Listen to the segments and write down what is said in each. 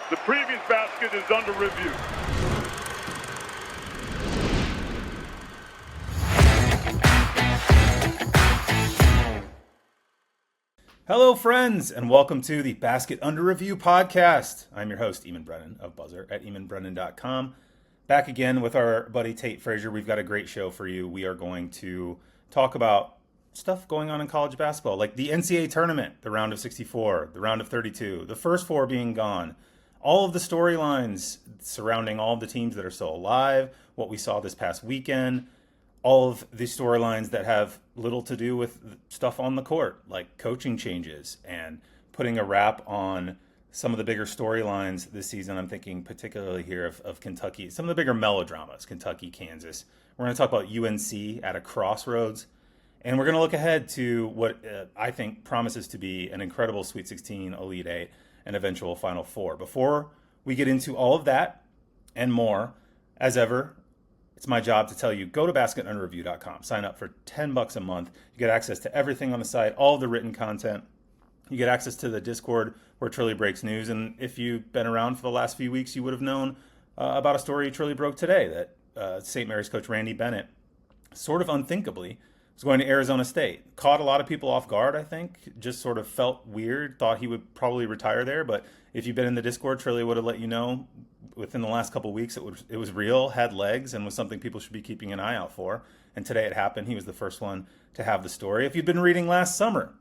The previous basket is under review. Hello, friends, and welcome to the Basket Under Review podcast. I'm your host, Eamonn Brennan of Buzzer at EamonnBrennan.com. Back again with our buddy Tate Frazier. We've got a great show for you. We are going to talk about stuff going on in college basketball, like the NCAA tournament, the round of 64, the round of 32, the first four being gone, all of the storylines surrounding all of the teams that are still alive, what we saw this past weekend, all of the storylines that have little to do with stuff on the court, like coaching changes and putting a wrap on some of the bigger storylines this season. I'm thinking particularly here of Kentucky, some of the bigger melodramas, Kentucky, Kansas. We're going to talk about UNC at a crossroads, and we're going to look ahead to what I think promises to be an incredible Sweet 16, Elite 8, and eventual Final Four. Before we get into all of that and more, as ever, it's my job to tell you, go to basketunderreview.com. Sign up for $10 a month. You get access to everything on the site, all of the written content. You get access to the Discord where Trilly breaks news. And if you've been around for the last few weeks, you would have known about a story Trilly broke today that St. Mary's coach Randy Bennett, sort of unthinkably, was going to Arizona State. Caught a lot of people off guard, I think. Just sort of felt weird. Thought he would probably retire there. But if you've been in the Discord, Trilly would have let you know within the last couple of weeks it was real, had legs, and was something people should be keeping an eye out for. And today it happened. He was the first one to have the story. If you'd been reading last summer,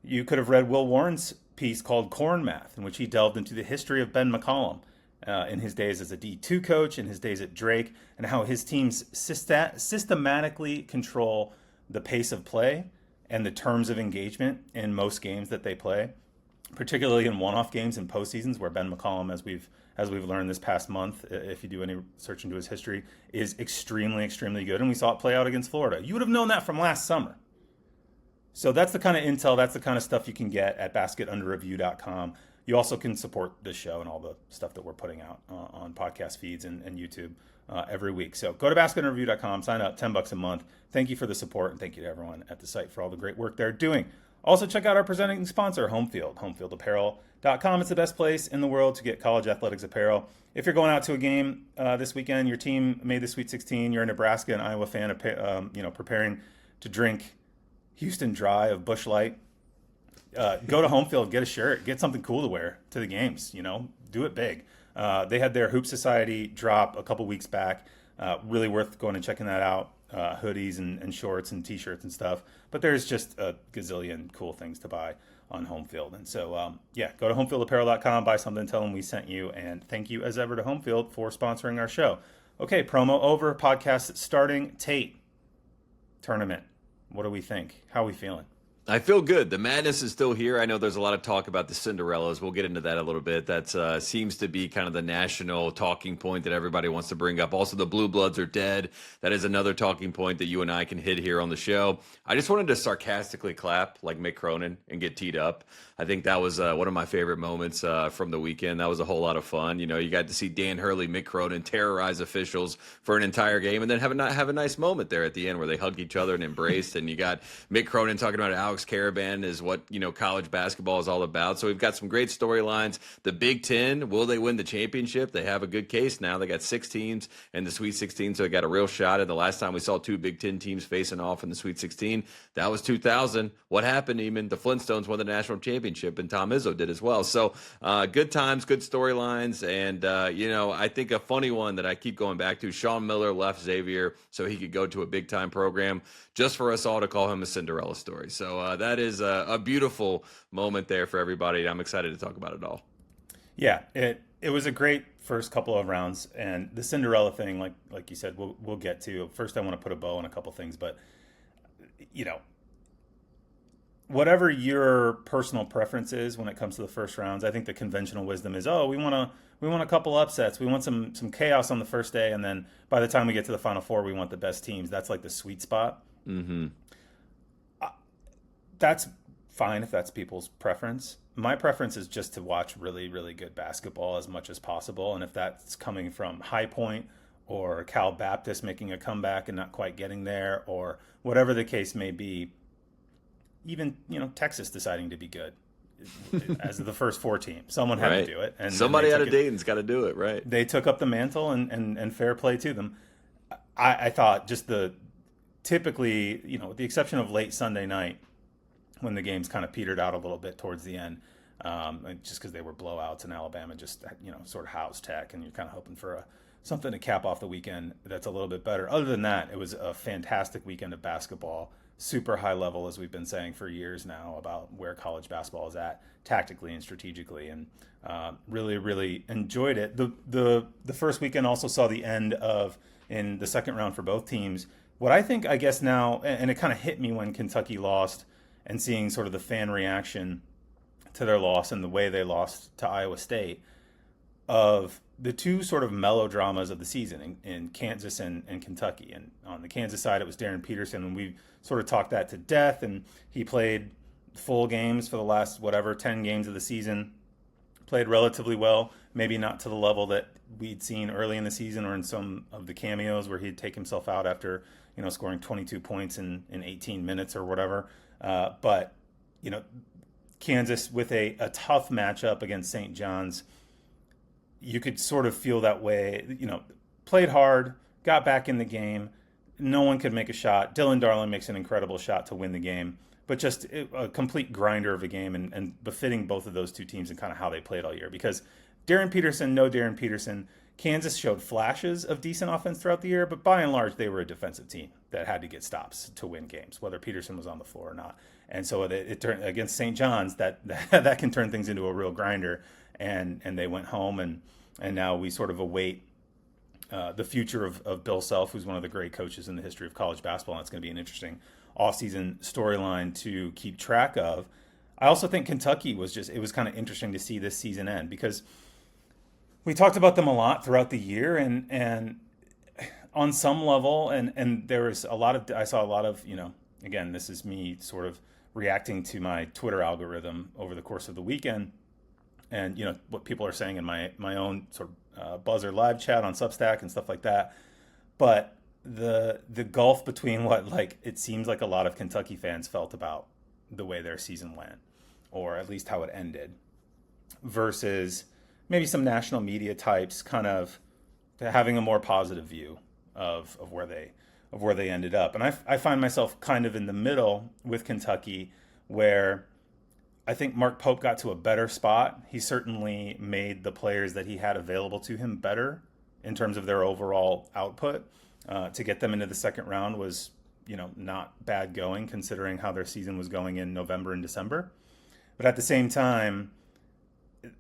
you could have read Will Warren's piece called Corn Math, in which he delved into the history of Ben McCollum in his days as a D2 coach, in his days at Drake, and how his teams systematically control the pace of play and the terms of engagement in most games that they play, particularly in one-off games and postseasons, where Ben McCollum, as we've learned this past month, if you do any research into his history, is extremely, extremely good. And we saw it play out against Florida. You would have known that from last summer. So that's the kind of intel, that's the kind of stuff you can get at basketunderreview.com. You also can support this show and all the stuff that we're putting out on podcast feeds and YouTube every week. So go to basketunderreview.com, sign up, $10 a month. Thank you for the support, and thank you to everyone at the site for all the great work they're doing. Also, check out our presenting sponsor, Homefield, homefieldapparel.com. It's the best place in the world to get college athletics apparel. If you're going out to a game this weekend, your team made the Sweet 16, you're a Nebraska and Iowa fan, preparing to drink Houston Dry of Busch Light, go to Homefield, get a shirt, get something cool to wear to the games, do it big. They had their Hoop Society drop a couple weeks back. Really worth going and checking that out. Hoodies and shorts and t-shirts and stuff. But there's just a gazillion cool things to buy on Homefield. And so, go to homefieldapparel.com, buy something, tell them we sent you. And thank you as ever to Homefield for sponsoring our show. Okay, promo over, podcast starting. Tate, tournament. What do we think? How are we feeling? I feel good. The madness is still here. I know there's a lot of talk about the Cinderellas. We'll get into that a little bit. That seems to be kind of the national talking point that everybody wants to bring up. Also, the Blue Bloods are dead. That is another talking point that you and I can hit here on the show. I just wanted to sarcastically clap like Mick Cronin and get teed up. I think that was one of my favorite moments from the weekend. That was a whole lot of fun. You got to see Dan Hurley, Mick Cronin terrorize officials for an entire game, and then have a nice moment there at the end where they hugged each other and embraced. And you got Mick Cronin talking about Alex Caravan is what college basketball is all about. So we've got some great storylines. The Big Ten, will they win the championship? They have a good case now. They got 6 teams in the Sweet 16, so they got a real shot. And the last time we saw 2 Big Ten teams facing off in the Sweet 16, that was 2000. What happened, Eamonn? The Flintstones won the national championship, and Tom Izzo did as well. So good times, good storylines, and I think a funny one that I keep going back to, Sean Miller left Xavier so he could go to a big-time program just for us all to call him a Cinderella story. So that is a beautiful moment there for everybody. I'm excited to talk about it all. Yeah, it was a great first couple of rounds, and the Cinderella thing, like you said, we'll get to. First, I want to put a bow on a couple things, but whatever your personal preference is when it comes to the first rounds, I think the conventional wisdom is, we want a couple upsets, we want some chaos on the first day, and then by the time we get to the Final Four, we want the best teams. That's like the sweet spot. Mm-hmm. That's fine if that's people's preference. My preference is just to watch really, really good basketball as much as possible. And if that's coming from High Point or Cal Baptist making a comeback and not quite getting there, or whatever the case may be, even Texas deciding to be good as the first 4 team. Someone had Right. to do it. And Somebody they out of took it. Dayton's got to do it, right? They took up the mantle, and fair play to them. I thought just typically, with the exception of late Sunday night, when the games kind of petered out a little bit towards the end, just because they were blowouts and Alabama just, sort of housed Tech, and you're kind of hoping for something to cap off the weekend that's a little bit better. Other than that, it was a fantastic weekend of basketball, super high level, as we've been saying for years now about where college basketball is at tactically and strategically, and really, really enjoyed it. The first weekend also saw the end of, in the second round for both teams, what I think, I guess now, and it kind of hit me when Kentucky lost, and seeing sort of the fan reaction to their loss and the way they lost to Iowa State, of the two sort of melodramas of the season in Kansas and Kentucky. And on the Kansas side, it was Darren Peterson, and we sort of talked that to death, and he played full games for the last, 10 games of the season, played relatively well, maybe not to the level that we'd seen early in the season or in some of the cameos where he'd take himself out after, scoring 22 points in 18 minutes or whatever. But Kansas with a tough matchup against St. John's, you could sort of feel that way, played hard, got back in the game. No one could make a shot. Dylan Darling makes an incredible shot to win the game, but just a complete grinder of a game, and befitting both of those two teams and kind of how they played all year. Because Darren Peterson, Kansas showed flashes of decent offense throughout the year, but by and large, they were a defensive team that had to get stops to win games, whether Peterson was on the floor or not. And so it turned against St. John's, that can turn things into a real grinder. And they went home, and now we sort of await the future of Bill Self, who's one of the great coaches in the history of college basketball. And it's going to be an interesting offseason storyline to keep track of. I also think Kentucky it was kind of interesting to see this season end, because we talked about them a lot throughout the year, and on some level, and there was I saw a lot of, again, this is me sort of reacting to my Twitter algorithm over the course of the weekend, and what people are saying in my own sort of Buzzer live chat on Substack and stuff like that. But the gulf between what it seems like a lot of Kentucky fans felt about the way their season went, or at least how it ended, versus maybe some national media types kind of having a more positive view of where they ended up. And I find myself kind of in the middle with Kentucky, where I think Mark Pope got to a better spot. He certainly made the players that he had available to him better in terms of their overall output. To get them into the second round was, not bad going, considering how their season was going in November and December. But at the same time,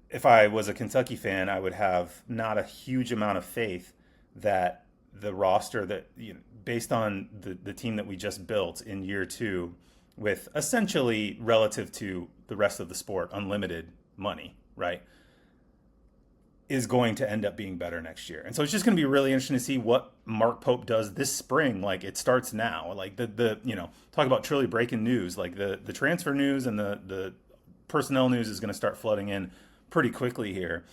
if I was a Kentucky fan, I would have not a huge amount of faith that the roster that, based on the team that we just built in year 2, with essentially, relative to the rest of the sport, unlimited money, right, is going to end up being better next year. And so it's just going to be really interesting to see what Mark Pope does this spring. It starts now. Talk about truly breaking news. The transfer news and the personnel news is going to start flooding in pretty quickly here.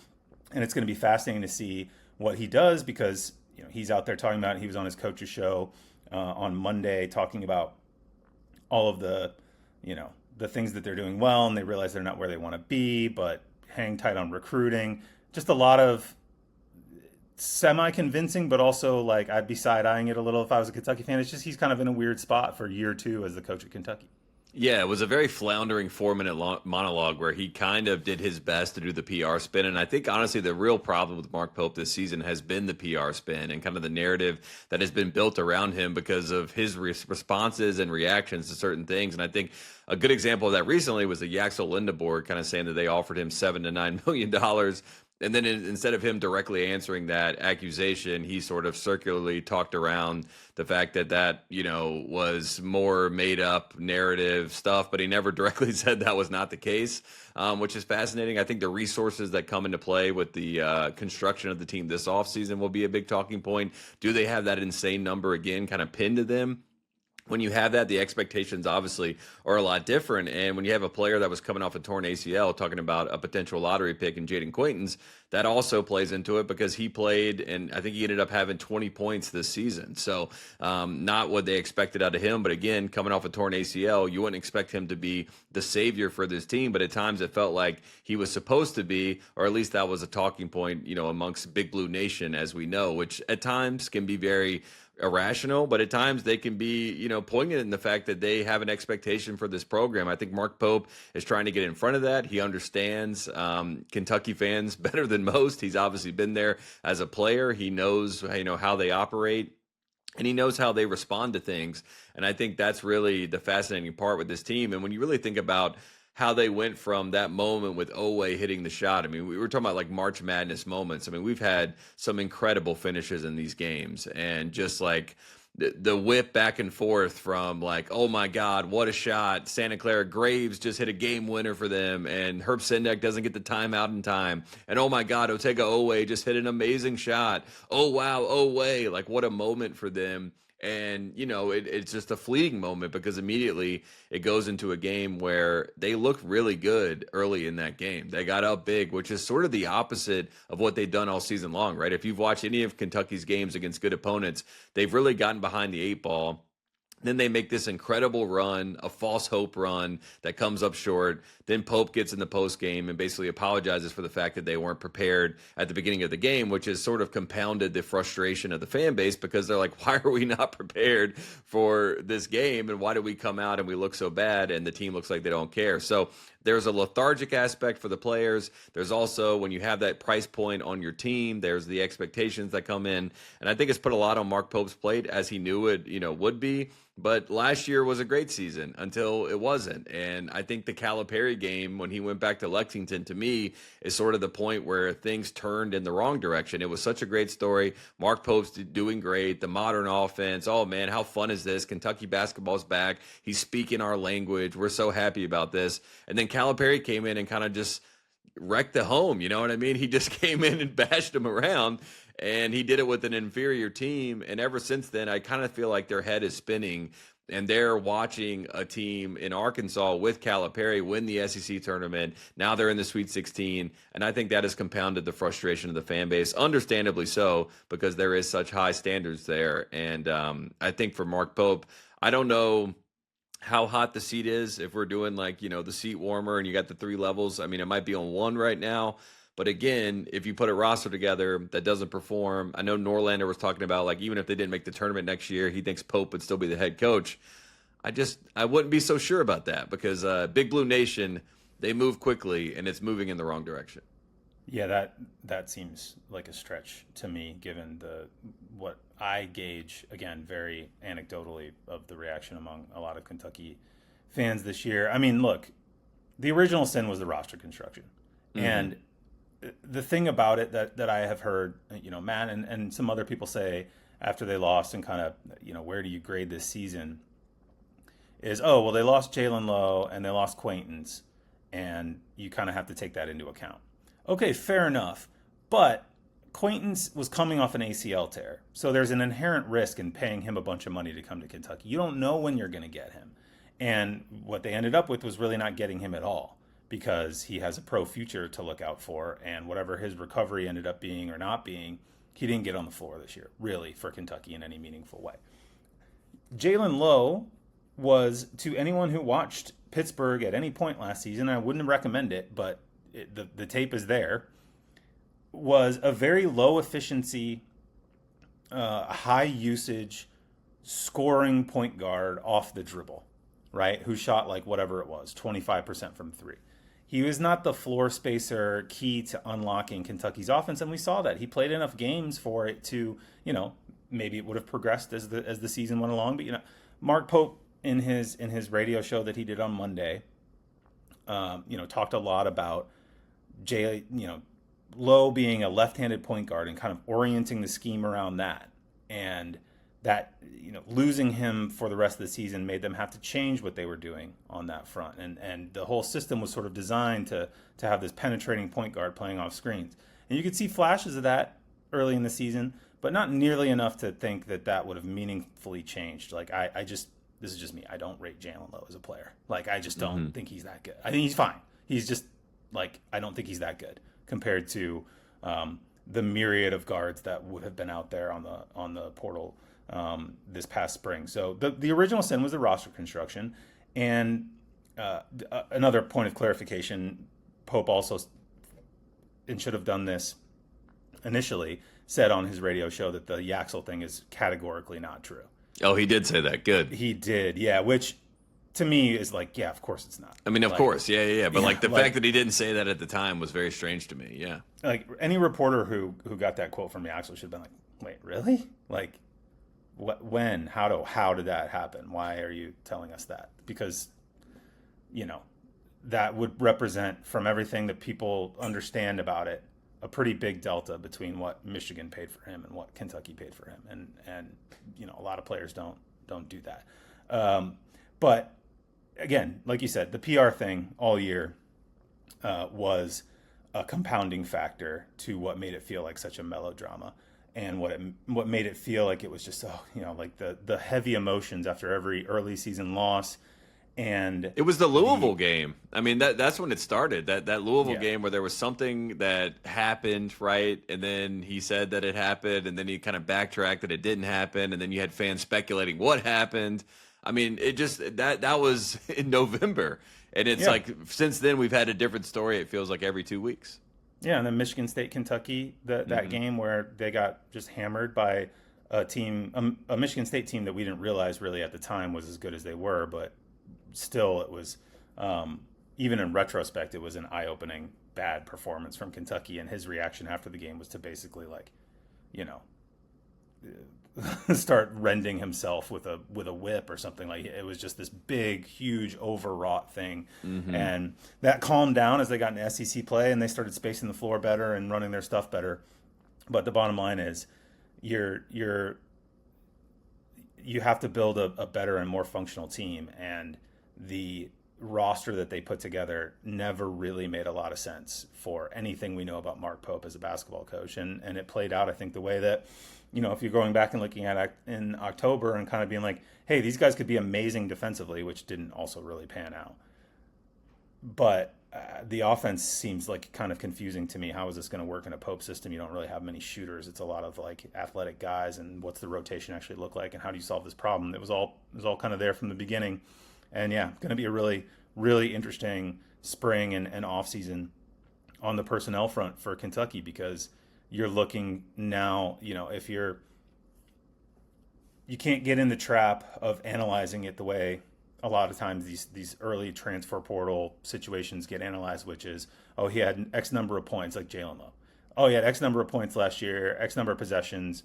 And it's going to be fascinating to see what he does, because, he's out there talking about it. He was on his coach's show on Monday talking about all of the things that they're doing well, and they realize they're not where they want to be, but hang tight on recruiting. Just a lot of semi-convincing, but also I'd be side-eyeing it a little if I was a Kentucky fan. It's just he's kind of in a weird spot for year 2 as the coach at Kentucky. Yeah, it was a very floundering 4-minute monologue where he kind of did his best to do the PR spin. And I think, honestly, the real problem with Mark Pope this season has been the PR spin and kind of the narrative that has been built around him because of his responses and reactions to certain things. And I think a good example of that recently was the Yaxel Linda board kind of saying that they offered him $7 to $9 million. And then instead of him directly answering that accusation, he sort of circularly talked around the fact that was more made up narrative stuff, but he never directly said that was not the case, which is fascinating. I think the resources that come into play with the construction of the team this offseason will be a big talking point. Do they have that insane number again kind of pinned to them? when you have that, the expectations obviously are a lot different. And when you have a player that was coming off a torn ACL, talking about a potential lottery pick in Jaden Quaintance, that also plays into it because he played, and I think he ended up having 20 points this season. So not what they expected out of him. But again, coming off a torn ACL, you wouldn't expect him to be the savior for this team. But at times it felt like he was supposed to be, or at least that was a talking point, amongst Big Blue Nation, as we know, which at times can be very irrational, but at times they can be, poignant in the fact that they have an expectation for this program. I think Mark Pope is trying to get in front of that. He understands Kentucky fans better than most. He's obviously been there as a player. He knows, how they operate, and he knows how they respond to things. And I think that's really the fascinating part with this team. And when you really think about how they went from that moment with Oweh hitting the shot. I mean, we were talking about like March Madness moments. I mean, we've had some incredible finishes in these games, and just like the whip back and forth from like, oh my God, what a shot. Santa Clara Graves just hit a game winner for them, and Herb Sendek doesn't get the timeout in time. And oh my God, Otega Oweh just hit an amazing shot. Oh wow, Oweh, like what a moment for them. And, it's just a fleeting moment because immediately it goes into a game where they look really good early in that game. They got up big, which is sort of the opposite of what they've done all season long, right? If you've watched any of Kentucky's games against good opponents, they've really gotten behind the 8 ball. Then they make this incredible run, a false hope run that comes up short. Then Pope gets in the post game and basically apologizes for the fact that they weren't prepared at the beginning of the game, which has sort of compounded the frustration of the fan base because they're like, why are we not prepared for this game? And why do we come out and we look so bad and the team looks like they don't care? So there's a lethargic aspect for the players. There's also, when you have that price point on your team, there's the expectations that come in. And I think it's put a lot on Mark Pope's plate, as he knew it, would be. But last year was a great season until it wasn't. And I think the Calipari game, when he went back to Lexington, to me, is sort of the point where things turned in the wrong direction. It was such a great story. Mark Pope's doing great. The modern offense. Oh, man, how fun is this? Kentucky basketball's back. He's speaking our language. We're so happy about this. And then Calipari came in and kind of just wrecked the home. You know what I mean? He just came in and bashed them around. And he did it with an inferior team. And ever since then, I kind of feel like their head is spinning. And they're watching a team in Arkansas with Calipari win the SEC tournament. Now they're in the Sweet 16. And I think that has compounded the frustration of the fan base, understandably so, because there is such high standards there. And I think for Mark Pope, I don't know how hot the seat is. If we're doing like, the seat warmer and you got the 3 levels, I mean, it might be on 1 right now. But again, if you put a roster together that doesn't perform, I know Norlander was talking about, like, even if they didn't make the tournament next year, he thinks Pope would still be the head coach. I wouldn't be so sure about that because Big Blue Nation, they move quickly and it's moving in the wrong direction. Yeah, that seems like a stretch to me, given what I gauge, again, very anecdotally, of the reaction among a lot of Kentucky fans this year. I mean, look, the original sin was the roster construction. Mm-hmm. And the thing about it that I have heard, Matt and some other people say after they lost and kind of, where do you grade this season, is, oh, well, they lost Jalen Lowe and they lost Quaintance, and you kind of have to take that into account. Okay, fair enough. But Quaintance was coming off an ACL tear, so there's an inherent risk in paying him a bunch of money to come to Kentucky. You don't know when you're going to get him. And what they ended up with was really not getting him at all, because he has a pro future to look out for, and whatever his recovery ended up being or not being, he didn't get on the floor this year, really, for Kentucky in any meaningful way. Jalen Lowe was, to anyone who watched Pittsburgh at any point last season, I wouldn't recommend it, but the tape is there, was a very low efficiency, high usage, scoring point guard off the dribble, right? Who shot like whatever it was, 25% from 3. He was not the floor spacer key to unlocking Kentucky's offense, and we saw that. He played enough games for it to, maybe it would have progressed as the season went along. But Mark Pope in his radio show that he did on Monday, talked a lot about Lowe being a left-handed point guard and kind of orienting the scheme around that, and that losing him for the rest of the season made them have to change what they were doing on that front, and the whole system was sort of designed to have this penetrating point guard playing off screens, and you could see flashes of that early in the season, but not nearly enough to think that would have meaningfully changed. Like I just this is just me. I don't rate Jalen Lowe as a player. Like, I just don't think he's that good. I think he's fine. He's just like, I don't think he's that good compared to the myriad of guards that would have been out there on the portal this past spring. So the original sin was the roster construction. And another point of clarification, Pope also, and should have done this initially, said on his radio show that the Yaxel thing is categorically not true. Oh, he did say that. Good. He did, yeah, which to me is like, yeah, of course it's not. I mean, of course, yeah. But like the like, fact that he didn't say that at the time was very strange to me, yeah. Like any reporter who got that quote from Yaxel should have been like, wait, really? Like, what, when, how did that happen? Why are you telling us that? Because, that would represent, from everything that people understand about it, a pretty big delta between what Michigan paid for him and what Kentucky paid for him, and a lot of players don't do that. But again, like you said, the PR thing all year was a compounding factor to what made it feel like such a melodrama, and what made it feel like it was just like the heavy emotions after every early season loss. And it was the Louisville game. I mean, that's when it started. That Louisville game where there was something that happened, right? And then he said that it happened, and then he kind of backtracked that it didn't happen, and then you had fans speculating what happened. I mean, it just that was in November, and it's like since then we've had a different story. It feels like every 2 weeks. Yeah, and then Michigan State, Kentucky, that game where they got just hammered by a Michigan State team that we didn't realize really at the time was as good as they were, but still, it was, even in retrospect, it was an eye-opening bad performance from Kentucky, and his reaction after the game was to basically, like, start rending himself with a whip or something. Like, it was just this big, huge, overwrought thing, and that calmed down as they got into SEC play and they started spacing the floor better and running their stuff better. But the bottom line is, you have to build a better and more functional team, and the roster that they put together never really made a lot of sense for anything we know about Mark Pope as a basketball coach. And it played out, I think, the way that, if you're going back and looking at it in October and kind of being like, hey, these guys could be amazing defensively, which didn't also really pan out. But the offense seems like kind of confusing to me. How is this going to work in a Pope system? You don't really have many shooters. It's a lot of like athletic guys, and what's the rotation actually look like, and how do you solve this problem? It was all kind of there from the beginning. And yeah, going to be a really, really interesting spring and off season on the personnel front for Kentucky, because you're looking now, if you can't get in the trap of analyzing it the way a lot of times these early transfer portal situations get analyzed, which is, oh, he had X number of points, like Jalen Lowe. Oh, he had X number of points last year, X number of possessions,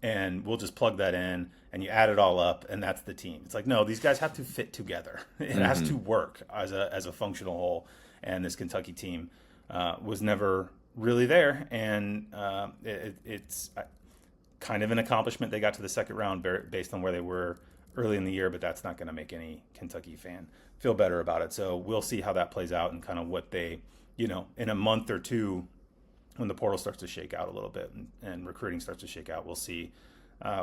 and we'll just plug that in, and you add it all up, and that's the team. It's like, no, these guys have to fit together. It has to work as a functional whole, and this Kentucky team was never really there, and it's kind of an accomplishment. They got to the second round based on where they were early in the year, but that's not going to make any Kentucky fan feel better about it. So we'll see how that plays out and kind of what they, in a month or two, when the portal starts to shake out a little bit and recruiting starts to shake out, we'll see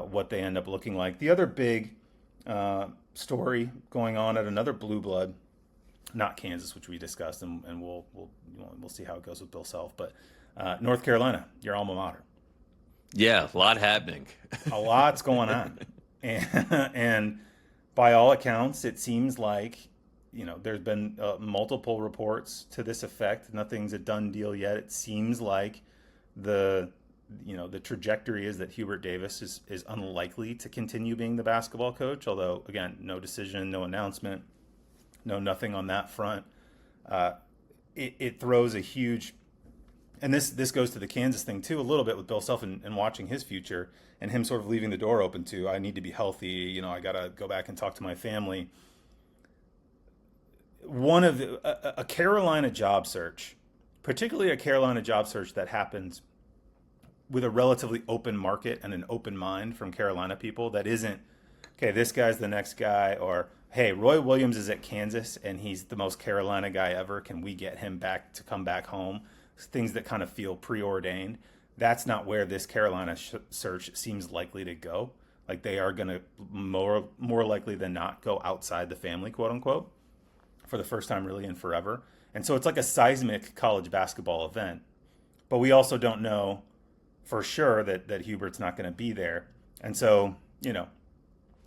what they end up looking like. The other big story going on at another blue blood, not Kansas, which we discussed, and we'll see how it goes with Bill Self, but North Carolina, your alma mater. Yeah, a lot happening. A lot's going on. And by all accounts, it seems like, there's been multiple reports to this effect. Nothing's a done deal yet. It seems like the trajectory is that Hubert Davis is unlikely to continue being the basketball coach, although, again, no decision, no announcement, nothing on that front. It throws a huge, and this goes to the Kansas thing too, a little bit with Bill Self and watching his future and him sort of leaving the door open to, I need to be healthy, I got to go back and talk to my family. One of a Carolina job search, particularly a Carolina job search that happens with a relatively open market and an open mind from Carolina people, that isn't, okay, this guy's the next guy, or, hey, Roy Williams is at Kansas and he's the most Carolina guy ever. Can we get him back to come back home? Things that kind of feel preordained. That's not where this Carolina search seems likely to go. Like they are going to more likely than not go outside the family, quote unquote, for the first time really in forever. And so it's like a seismic college basketball event. But we also don't know for sure that Hubert's not going to be there. And so,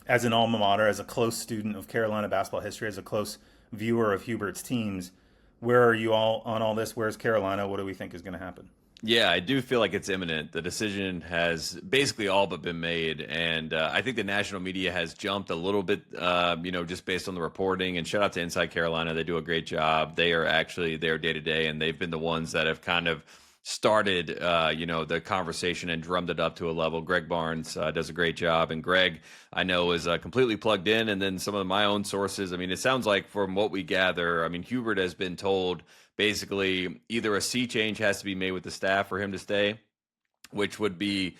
as an alma mater, as a close student of Carolina basketball history, as a close viewer of Hubert's teams, where are you all on all this? Where's Carolina? What do we think is going to happen? Yeah, I do feel like it's imminent. The decision has basically all but been made. And I think the national media has jumped a little bit, just based on the reporting. And shout out to Inside Carolina. They do a great job. They are actually there day to day, and they've been the ones that have kind of started, the conversation and drummed it up to a level. Greg Barnes does a great job. And Greg, I know, is completely plugged in. And then some of my own sources, I mean, it sounds like from what we gather, I mean, Hubert has been told basically either a sea change has to be made with the staff for him to stay, which would be,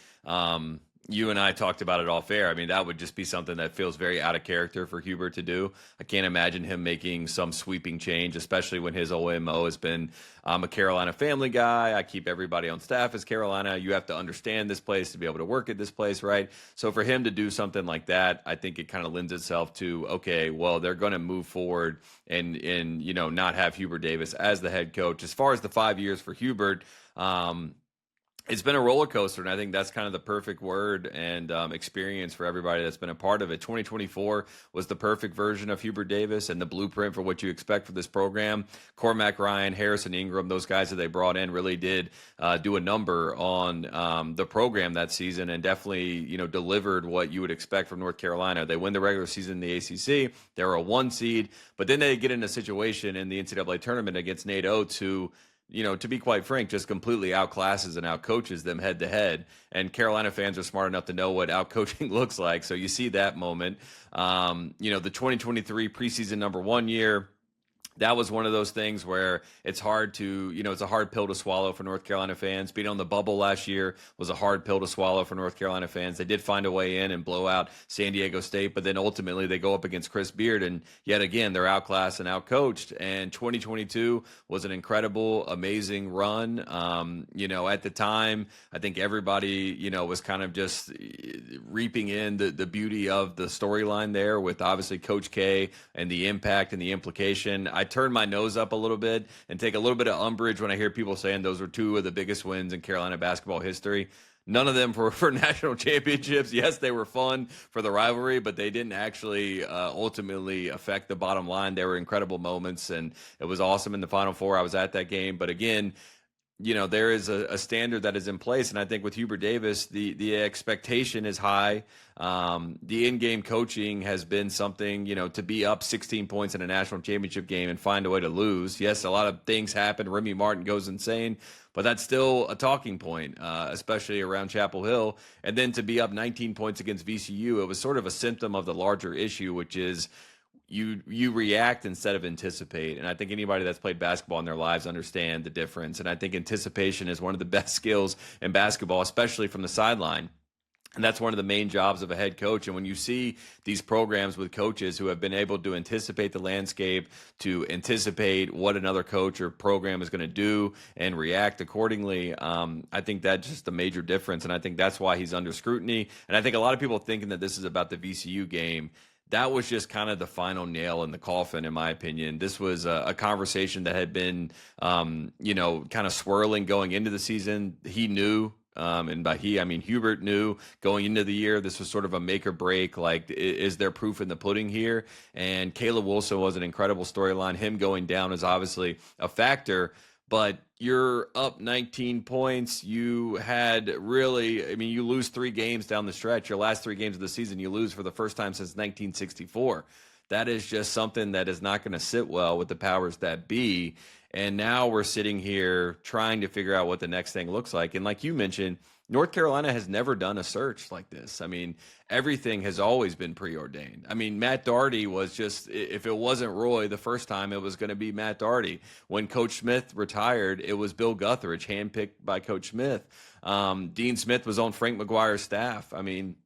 you and I talked about it off air. I mean, that would just be something that feels very out of character for Hubert to do. I can't imagine him making some sweeping change, especially when his OMO has been, I'm a Carolina family guy. I keep everybody on staff as Carolina. You have to understand this place to be able to work at this place, right? So for him to do something like that, I think it kind of lends itself to, okay, well, they're going to move forward and not have Hubert Davis as the head coach. As far as the 5 years for Hubert, it's been a roller coaster, and I think that's kind of the perfect word and experience for everybody that's been a part of it. 2024 was the perfect version of Hubert Davis and the blueprint for what you expect for this program. Cormac Ryan, Harrison Ingram, those guys that they brought in really did do a number on the program that season and definitely, delivered what you would expect from North Carolina. They win the regular season in the ACC. They were a 1 seed, but then they get in a situation in the NCAA tournament against Nate Oates, who, to be quite frank, just completely outclasses and outcoaches them head to head. And Carolina fans are smart enough to know what outcoaching looks like. So you see that moment. The 2023 preseason #1 year, that was one of those things where it's hard to, it's a hard pill to swallow for North Carolina fans. Being on the bubble last year was a hard pill to swallow for North Carolina fans. They did find a way in and blow out San Diego State, but then ultimately they go up against Chris Beard, and yet again, they're outclassed and outcoached. And 2022 was an incredible, amazing run. At the time, I think everybody, was kind of just reaping in the beauty of the storyline there with obviously Coach K and the impact and the implication. I turn my nose up a little bit and take a little bit of umbrage when I hear people saying those were 2 of the biggest wins in Carolina basketball history. None of them were for national championships. Yes, they were fun for the rivalry, but they didn't actually ultimately affect the bottom line. They were incredible moments, and it was awesome in the Final Four. I was at that game. But again, there is a standard that is in place. And I think with Hubert Davis, the expectation is high. The in-game coaching has been something, to be up 16 points in a national championship game and find a way to lose. Yes, a lot of things happen. Remy Martin goes insane, but that's still a talking point, especially around Chapel Hill. And then to be up 19 points against VCU, it was sort of a symptom of the larger issue, which is you react instead of anticipate. And I think anybody that's played basketball in their lives understand the difference. And I think anticipation is one of the best skills in basketball, especially from the sideline. And that's one of the main jobs of a head coach. And when you see these programs with coaches who have been able to anticipate the landscape, to anticipate what another coach or program is going to do and react accordingly, I think that's just a major difference. And I think that's why he's under scrutiny. And I think a lot of people thinking that this is about the VCU game, that was just kind of the final nail in the coffin, in my opinion. This was a conversation that had been, kind of swirling going into the season. He knew, and by he, I mean Hubert knew going into the year, this was sort of a make or break. Like, is there proof in the pudding here? And Caleb Wilson was an incredible storyline. Him going down is obviously a factor. But you're up 19 points. You had you lose 3 games down the stretch. Your last 3 games of the season, you lose for the first time since 1964. That is just something that is not going to sit well with the powers that be. And now we're sitting here trying to figure out what the next thing looks like. And like you mentioned, North Carolina has never done a search like this. I mean, everything has always been preordained. I mean, Matt Doherty was just, if it wasn't Roy the first time, it was going to be Matt Doherty. When Coach Smith retired, it was Bill Guthridge, handpicked by Coach Smith. Dean Smith was on Frank McGuire's staff. I mean,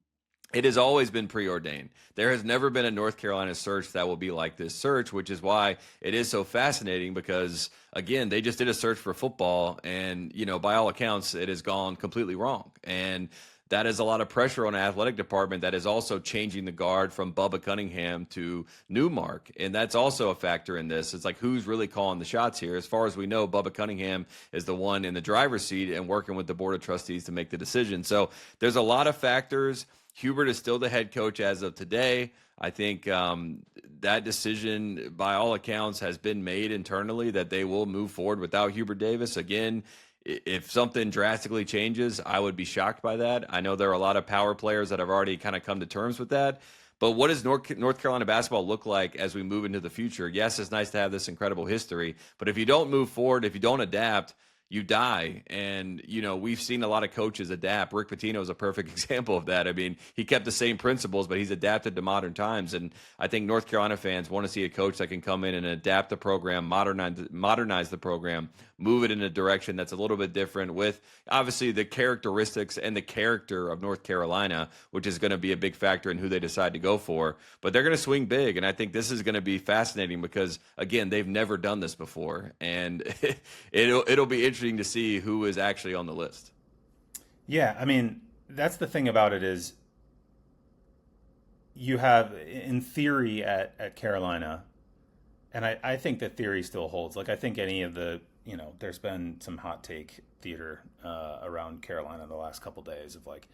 it has always been preordained. There has never been a North Carolina search that will be like this search, which is why it is so fascinating because, again, they just did a search for football and, by all accounts, it has gone completely wrong. And that is a lot of pressure on an athletic department that is also changing the guard from Bubba Cunningham to Newmark. And that's also a factor in this. It's like, who's really calling the shots here? As far as we know, Bubba Cunningham is the one in the driver's seat and working with the board of trustees to make the decision. So there's a lot of factors. Hubert is still the head coach as of today. I think that decision, by all accounts, has been made internally that they will move forward without Hubert Davis. Again, if something drastically changes, I would be shocked by that. I know there are a lot of power players that have already kind of come to terms with that. But what does North Carolina basketball look like as we move into the future? Yes, it's nice to have this incredible history, but if you don't move forward, if you don't adapt, you die. And, we've seen a lot of coaches adapt. Rick Pitino is a perfect example of that. I mean, he kept the same principles, but he's adapted to modern times. And I think North Carolina fans want to see a coach that can come in and adapt the program, modernize the program, move it in a direction that's a little bit different with obviously the characteristics and the character of North Carolina, which is going to be a big factor in who they decide to go for. But they're going to swing big. And I think this is going to be fascinating because, again, they've never done this before. And it'll be interesting to see who is actually on the list. Yeah, I mean, that's the thing about it is you have, in theory, at Carolina, and I think the theory still holds. Like, I think any of the, there's been some hot take theater around Carolina the last couple days of like,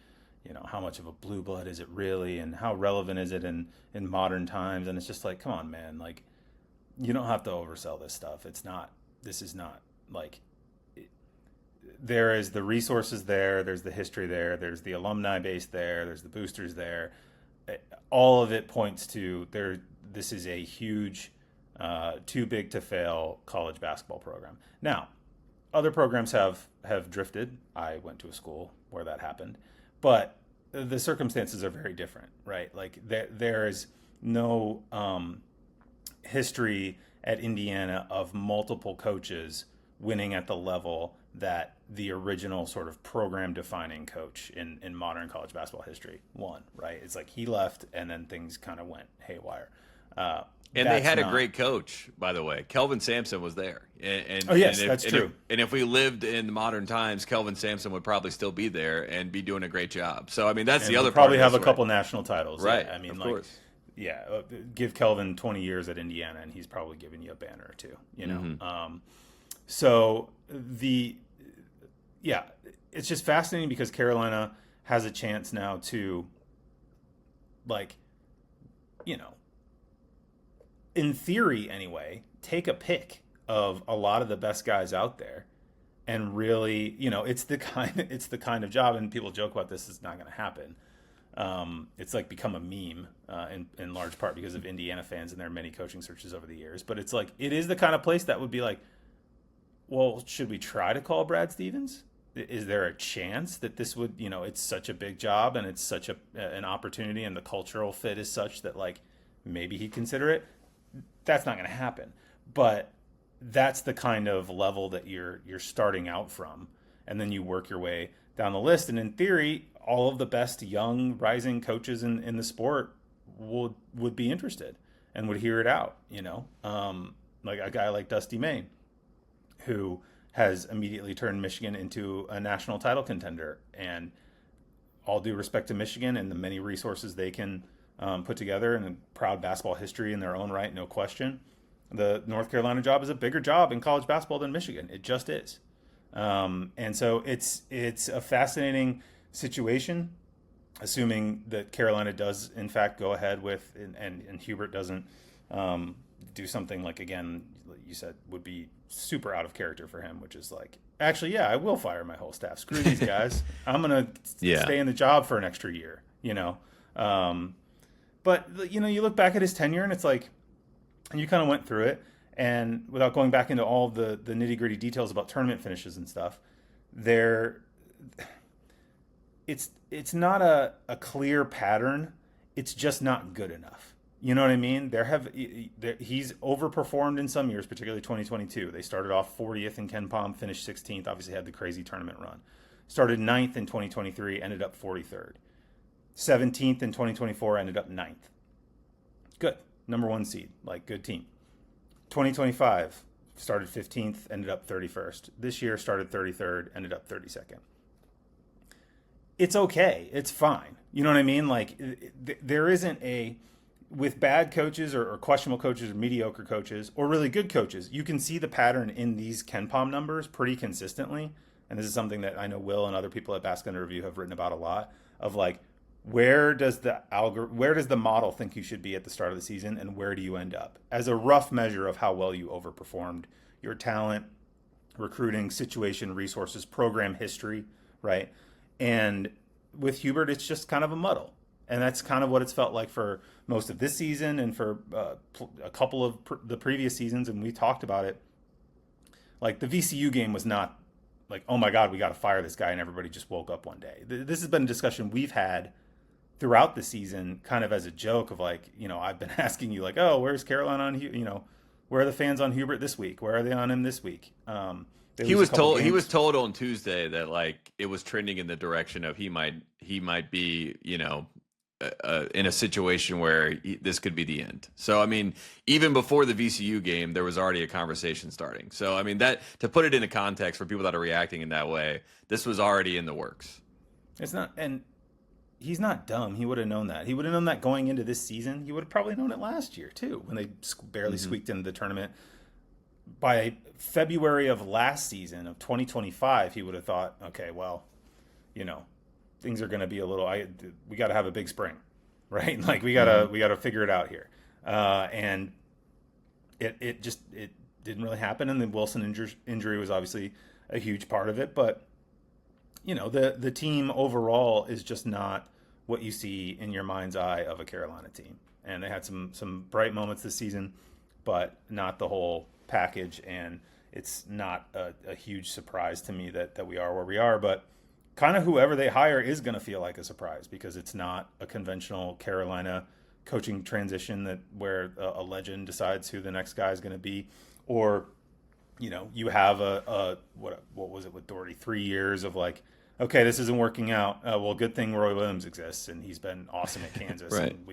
how much of a blue blood is it really, and how relevant is it in modern times? And it's just like, come on, man, like, you don't have to oversell this stuff. This is not like, there is the resources there, there's the history there, there's the alumni base there, there's the boosters there. All of it points to this is a huge, too big to fail college basketball program. Now, other programs have drifted. I went to a school where that happened, but the circumstances are very different, right? Like there is no history at Indiana of multiple coaches winning at the level that the original sort of program defining coach in modern college basketball history won, right? It's like he left and then things kind of went haywire. And they had a great coach, by the way. Kelvin Sampson was there. That's true. And if we lived in modern times, Kelvin Sampson would probably still be there and be doing a great job. So, I mean, that's the other part. Probably have a couple national titles. Right. Yeah, I mean, of course. Yeah, give Kelvin 20 years at Indiana and he's probably giving you a banner or two, Mm-hmm. So it's just fascinating because Carolina has a chance now to, like, in theory anyway, take a pick of a lot of the best guys out there and really, it's the kind of job, and people joke about this, it's not going to happen. It's like become a meme in large part because of Indiana fans and their many coaching searches over the years. But it's like, it is the kind of place that would be like, well, should we try to call Brad Stevens? Is there a chance that this would, it's such a big job and it's such an opportunity and the cultural fit is such that like maybe he'd consider it? That's not going to happen. But that's the kind of level that you're starting out from. And then you work your way down the list. And in theory, all of the best young rising coaches in the sport would be interested and would hear it out, like a guy like Dusty May, who has immediately turned Michigan into a national title contender. And all due respect to Michigan and the many resources they can put together and a proud basketball history in their own right, no question. The North Carolina job is a bigger job in college basketball than Michigan. It just is. And so it's a fascinating situation, assuming that Carolina does in fact go ahead with, and Hubert doesn't do something like, again, you said would be super out of character for him, which is like, actually, yeah, I will fire my whole staff. Screw these guys. I'm going to stay in the job for an extra year, But, you look back at his tenure and it's like, and you kind of went through it, and without going back into all the nitty-gritty details about tournament finishes and stuff, it's not a clear pattern. It's just not good enough. You know what I mean? He's overperformed in some years, particularly 2022. They started off 40th in Ken Pom, finished 16th, obviously had the crazy tournament run. Started 9th in 2023, ended up 43rd. 17th in 2024, ended up 9th. Good. Number one seed. Like, good team. 2025, started 15th, ended up 31st. This year, started 33rd, ended up 32nd. it's okay. It's fine. You know what I mean? Like there isn't with bad coaches or questionable coaches or mediocre coaches or really good coaches, you can see the pattern in these KenPom numbers pretty consistently. And this is something that I know Will and other people at Basket Under Review have written about a lot of like, where does the model think you should be at the start of the season and where do you end up as a rough measure of how well you overperformed your talent, recruiting, situation, resources, program history, right? And with Hubert, it's just kind of a muddle. And that's kind of what it's felt like for most of this season and for a couple of the previous seasons. And we talked about it. Like the VCU game was not like, oh my God, we got to fire this guy. And everybody just woke up one day. This has been a discussion we've had throughout the season, kind of as a joke of like, I've been asking you like, oh, where's Carolina on, where are the fans on Hubert this week? Where are they on him this week? He was told on Tuesday that like it was trending in the direction of he might be, in a situation where this could be the end. So, I mean, even before the VCU game, there was already a conversation starting. So, I mean, that to put it into context for people that are reacting in that way, this was already in the works. It's not, and he's not dumb. He would have known that. He would have known that going into this season. He would have probably known it last year, too, when they barely squeaked into the tournament. By February of last season, of 2025, he would have thought, okay, well, things are going to be a little. We got to have a big spring, right? Like we gotta figure it out here, and it didn't really happen. And the Wilson injury was obviously a huge part of it, but the team overall is just not what you see in your mind's eye of a Carolina team. And they had some bright moments this season, but not the whole package. And it's not a huge surprise to me that we are where we are, but kind of whoever they hire is going to feel like a surprise because it's not a conventional Carolina coaching transition where a legend decides who the next guy is going to be, or you have what was it with Doherty, 3 years of like, okay, this isn't working out. Well, good thing Roy Williams exists and he's been awesome at Kansas. Right. And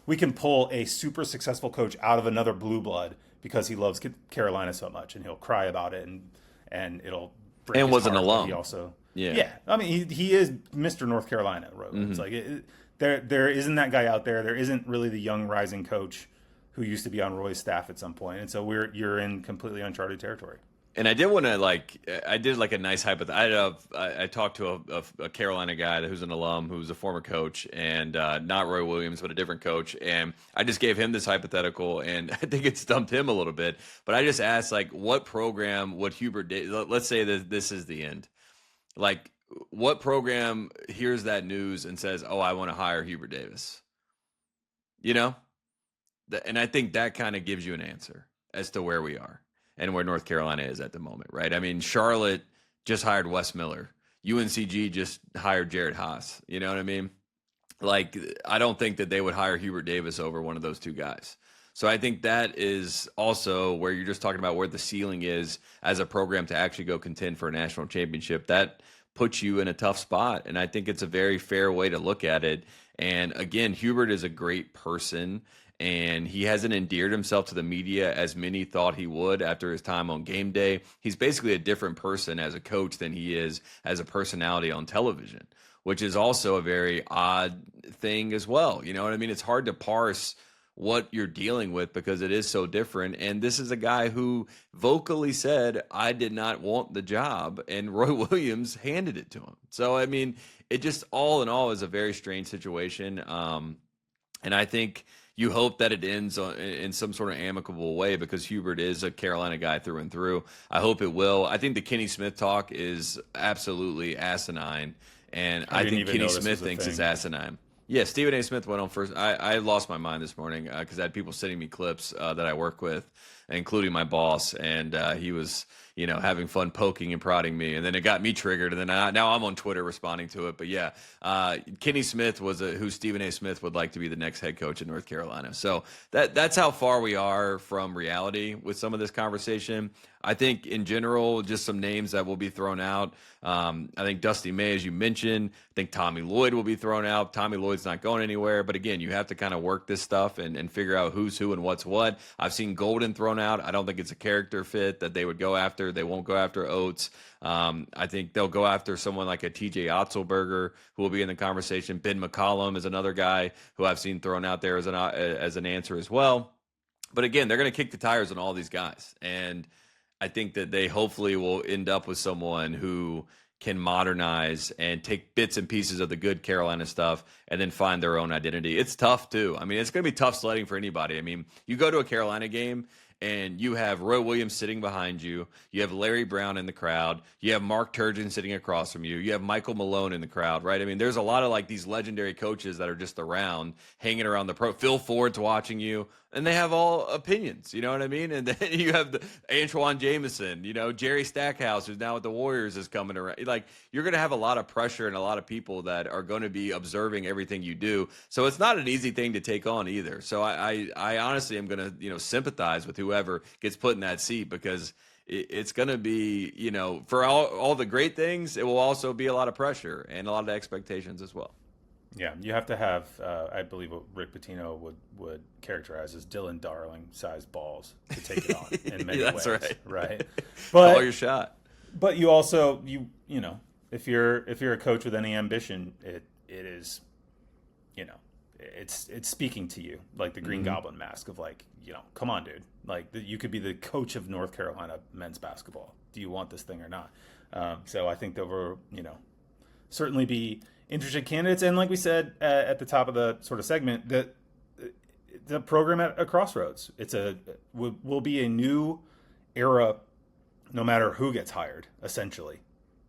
we can pull a super successful coach out of another blue blood because he loves Carolina so much and he'll cry about it and it'll break and his was an heart. alum. He also. Yeah. I mean, he is Mr. North Carolina. It's like there isn't that guy out there. There isn't really the young rising coach who used to be on Roy's staff at some point, and so you're in completely uncharted territory. And I did want to I did a nice hypothetical. I talked to a Carolina guy who's an alum, who's a former coach, and not Roy Williams, but a different coach. And I just gave him this hypothetical, and I think it stumped him a little bit. But I just asked, like, what program would Hubert? Let's say that this is the end. Like, what program hears that news and says, "Oh, I want to hire Hubert Davis"? And I think that kind of gives you an answer as to where we are and where North Carolina is at the moment, right? I mean, Charlotte just hired Wes Miller. UNCG just hired Jared Haas. You know what I mean? Like, I don't think that they would hire Hubert Davis over one of those two guys. So I think that is also where you're just talking about where the ceiling is as a program to actually go contend for a national championship. That puts you in a tough spot. And I think it's a very fair way to look at it. And again, Hubert is a great person, and he hasn't endeared himself to the media as many thought he would after his time on game day. He's basically a different person as a coach than he is as a personality on television, which is also a very odd thing as well. You know what I mean? It's hard to parse what you're dealing with because it is so different. And this is a guy who vocally said, I did not want the job, and Roy Williams handed it to him. So, I mean, it just all in all is a very strange situation. And I think you hope that it ends in some sort of amicable way because Hubert is a Carolina guy through and through. I hope it will. I think the Kenny Smith talk is absolutely asinine, and I think Kenny Smith thinks it's asinine. Yeah, Stephen A. Smith went on first. I lost my mind this morning because I had people sending me clips that I work with, including my boss, and he was, having fun poking and prodding me, and then it got me triggered, and then now I'm on Twitter responding to it. But yeah, Kenny Smith was who Stephen A. Smith would like to be the next head coach in North Carolina. So that's how far we are from reality with some of this conversation. I think in general, just some names that will be thrown out. I think Dusty May, as you mentioned, I think Tommy Lloyd will be thrown out. Tommy Lloyd's not going anywhere. But again, you have to kind of work this stuff and figure out who's who and what's what. I've seen Golden thrown thrown out. I don't think it's a character fit that they would go after. They won't go after Oates. I think they'll go after someone like a TJ Otzelberger, who will be in the conversation. Ben McCollum is another guy who I've seen thrown out there as an answer as well. But again, they're going to kick the tires on all these guys. And I think that they hopefully will end up with someone who can modernize and take bits and pieces of the good Carolina stuff and then find their own identity. It's tough too. I mean, it's going to be tough sledding for anybody. I mean, you go to a Carolina game and you have Roy Williams sitting behind you. You have Larry Brown in the crowd. You have Mark Turgeon sitting across from you. You have Michael Malone in the crowd, right? I mean, there's a lot of like these legendary coaches that are just around, hanging around the pro. Phil Ford's watching you, and they have all opinions, you know what I mean? And then you have the Antoine Jameson, Jerry Stackhouse, who's now with the Warriors, is coming around. Like, you're going to have a lot of pressure and a lot of people that are going to be observing everything you do. So it's not an easy thing to take on either. So I honestly am going to, sympathize with whoever gets put in that seat, because it's going to be, for all the great things, it will also be a lot of pressure and a lot of expectations as well. Yeah, you have to have, I believe what Rick Pitino would characterize as Dylan Darling sized balls to take it on in many That's ways. Right. Right. But call your shot. But you also if you're a coach with any ambition, it is, it's speaking to you like the Green Goblin mask of like, come on, dude. Like, you could be the coach of North Carolina men's basketball. Do you want this thing or not? So I think there will, certainly be interested candidates. And like we said at the top of the sort of segment, that the program at a crossroads. Will be a new era, no matter who gets hired, essentially.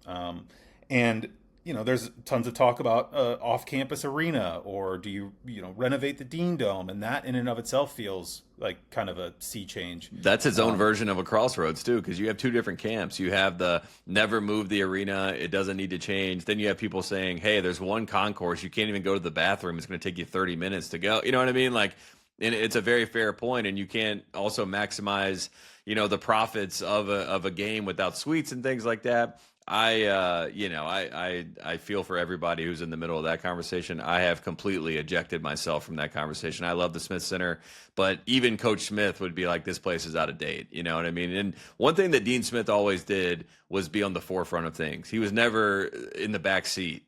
And there's tons of talk about off-campus arena, or do you renovate the Dean Dome, and that in and of itself feels like kind of a sea change. That's its own version of a crossroads too, because you have two different camps. You have the never move the arena, it doesn't need to change. Then you have people saying, hey, there's one concourse, you can't even go to the bathroom, it's going to take you 30 minutes to go. You know what I mean? Like, and it's a very fair point, and you can't also maximize the profits of a game without suites and things like that. I feel for everybody who's in the middle of that conversation. I have completely ejected myself from that conversation. I love the Smith Center, but even Coach Smith would be like, this place is out of date. You know what I mean? And one thing that Dean Smith always did was be on the forefront of things. He was never in the back seat.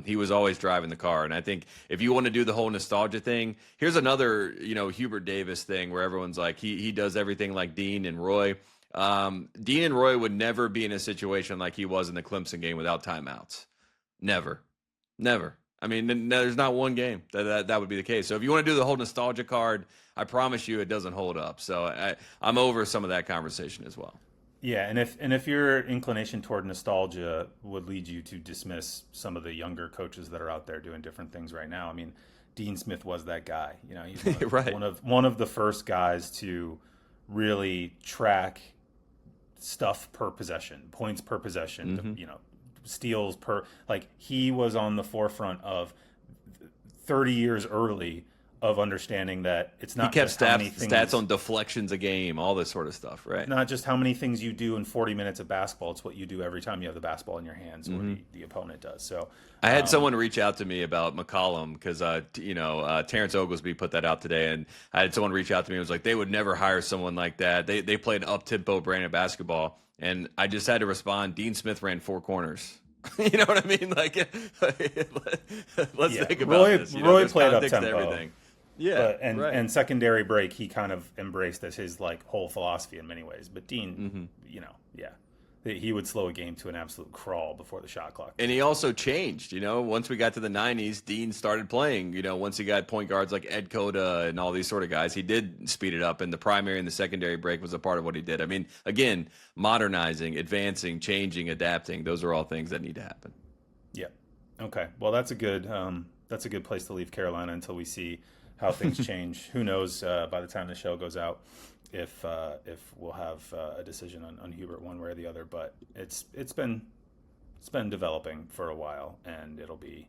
He was always driving the car. And I think if you want to do the whole nostalgia thing, here's another, Hubert Davis thing where everyone's like, he does everything like Dean and Roy. Dean and Roy would never be in a situation like he was in the Clemson game without timeouts. Never. I mean, there's not one game that would be the case. So if you want to do the whole nostalgia card, I promise you it doesn't hold up. So I'm over some of that conversation as well. Yeah, and if your inclination toward nostalgia would lead you to dismiss some of the younger coaches that are out there doing different things right now, I mean, Dean Smith was that guy. He's right. one of the first guys to really track stuff per possession, points per possession, steals per, like, he was on the forefront of 30 years early of understanding that it's not, he kept just how many things, stats on deflections a game, all this sort of stuff, right? Not just how many things you do in 40 minutes of basketball, it's what you do every time you have the basketball in your hands, or the opponent does. So I had someone reach out to me about McCollum because, Terrence Oglesby put that out today, and I had someone reach out to me and was like, they would never hire someone like that. They played up-tempo brand of basketball, and I just had to respond, Dean Smith ran four corners. You know what I mean? Like, let's think about this. Roy played up-tempo. Everything. Yeah, and secondary break he kind of embraced as his like whole philosophy in many ways. But Dean, he would slow a game to an absolute crawl before the shot clock. And he also changed. Once we got to the 90s, Dean started playing. Once he got point guards like Ed Cota and all these sort of guys, he did speed it up. And the primary and the secondary break was a part of what he did. I mean, again, modernizing, advancing, changing, adapting. Those are all things that need to happen. Yeah. Okay. Well, that's a good place to leave Carolina until we see how things change. Who knows by the time the show goes out if we'll have a decision on Hubert one way or the other. But it's been developing for a while, and it'll be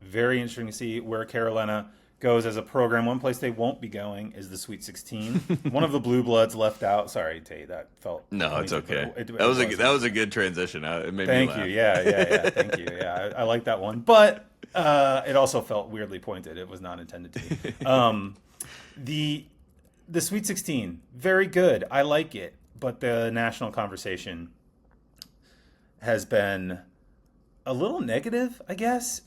very interesting to see where Carolina goes as a program. One place they won't be going is the Sweet 16. One of the blue bloods left out. Sorry, Tate, that felt... No, it's okay. That was a good transition. It made me laugh. Thank you. Yeah. Thank you. Yeah, I like that one. But it also felt weirdly pointed. It was not intended to be. The Sweet 16, very good. I like it, but the national conversation has been a little negative, I guess.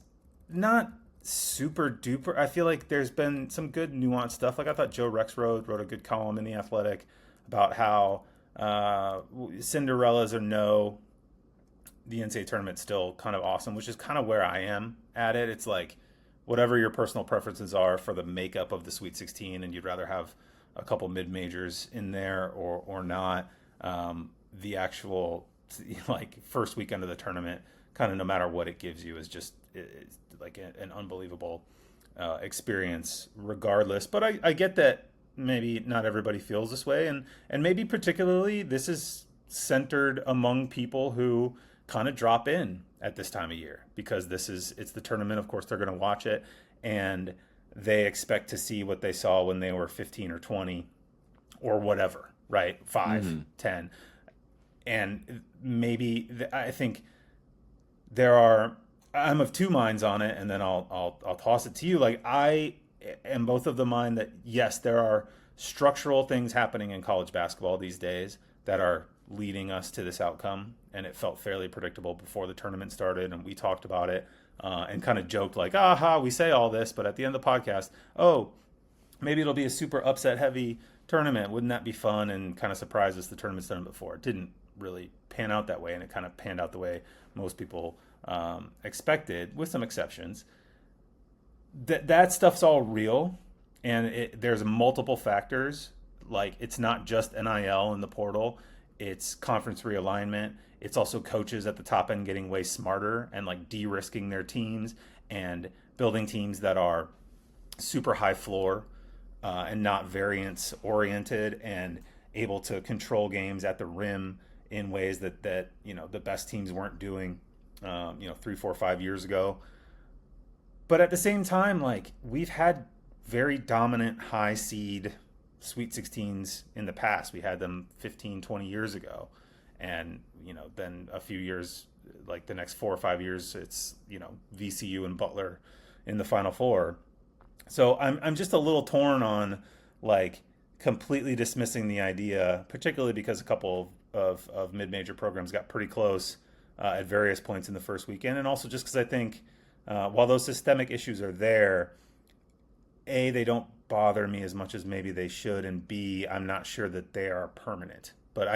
Not super duper. I feel like there's been some good nuanced stuff. Like I thought Joe Rexrode wrote a good column in The Athletic about how Cinderellas or no, the NCAA tournament's still kind of awesome, which is kind of where I am at it. It's like whatever your personal preferences are for the makeup of the Sweet 16, and you'd rather have a couple mid-majors in there or not. The actual like first weekend of the tournament, kind of no matter what it gives you, is just it's like an unbelievable experience regardless. But I get that maybe not everybody feels this way, and maybe particularly this is centered among people who kind of drop in at this time of year because it's the tournament. Of course, they're going to watch it, and they expect to see what they saw when they were 15 or 20 or whatever, right? 5, 10. And maybe I think I'm of two minds on it, and then I'll toss it to you. Like I am both of the mind that yes, there are structural things happening in college basketball these days that are leading us to this outcome, and it felt fairly predictable before the tournament started, and we talked about it and kind of joked like, aha, we say all this, but at the end of the podcast, oh, maybe it'll be a super upset heavy tournament. Wouldn't that be fun? And kind of surprise us the tournament's done it before. It didn't really pan out that way, and it kind of panned out the way most people expected, with some exceptions. That stuff's all real, and there's multiple factors. Like it's not just NIL in the portal. It's conference realignment. It's also coaches at the top end getting way smarter and like de-risking their teams and building teams that are super high floor and not variance oriented and able to control games at the rim in ways that the best teams weren't doing 3, 4, 5 years ago. But at the same time, like we've had very dominant high seed Sweet 16s in the past. We had them 15, 20 years ago. And, then a few years, like the next 4 or 5 years, it's, VCU and Butler in the Final Four. So I'm just a little torn on like completely dismissing the idea, particularly because a couple of mid-major programs got pretty close at various points in the first weekend. And also just because I think while those systemic issues are there, A, they don't bother me as much as maybe they should, and B, I'm not sure that they are permanent. But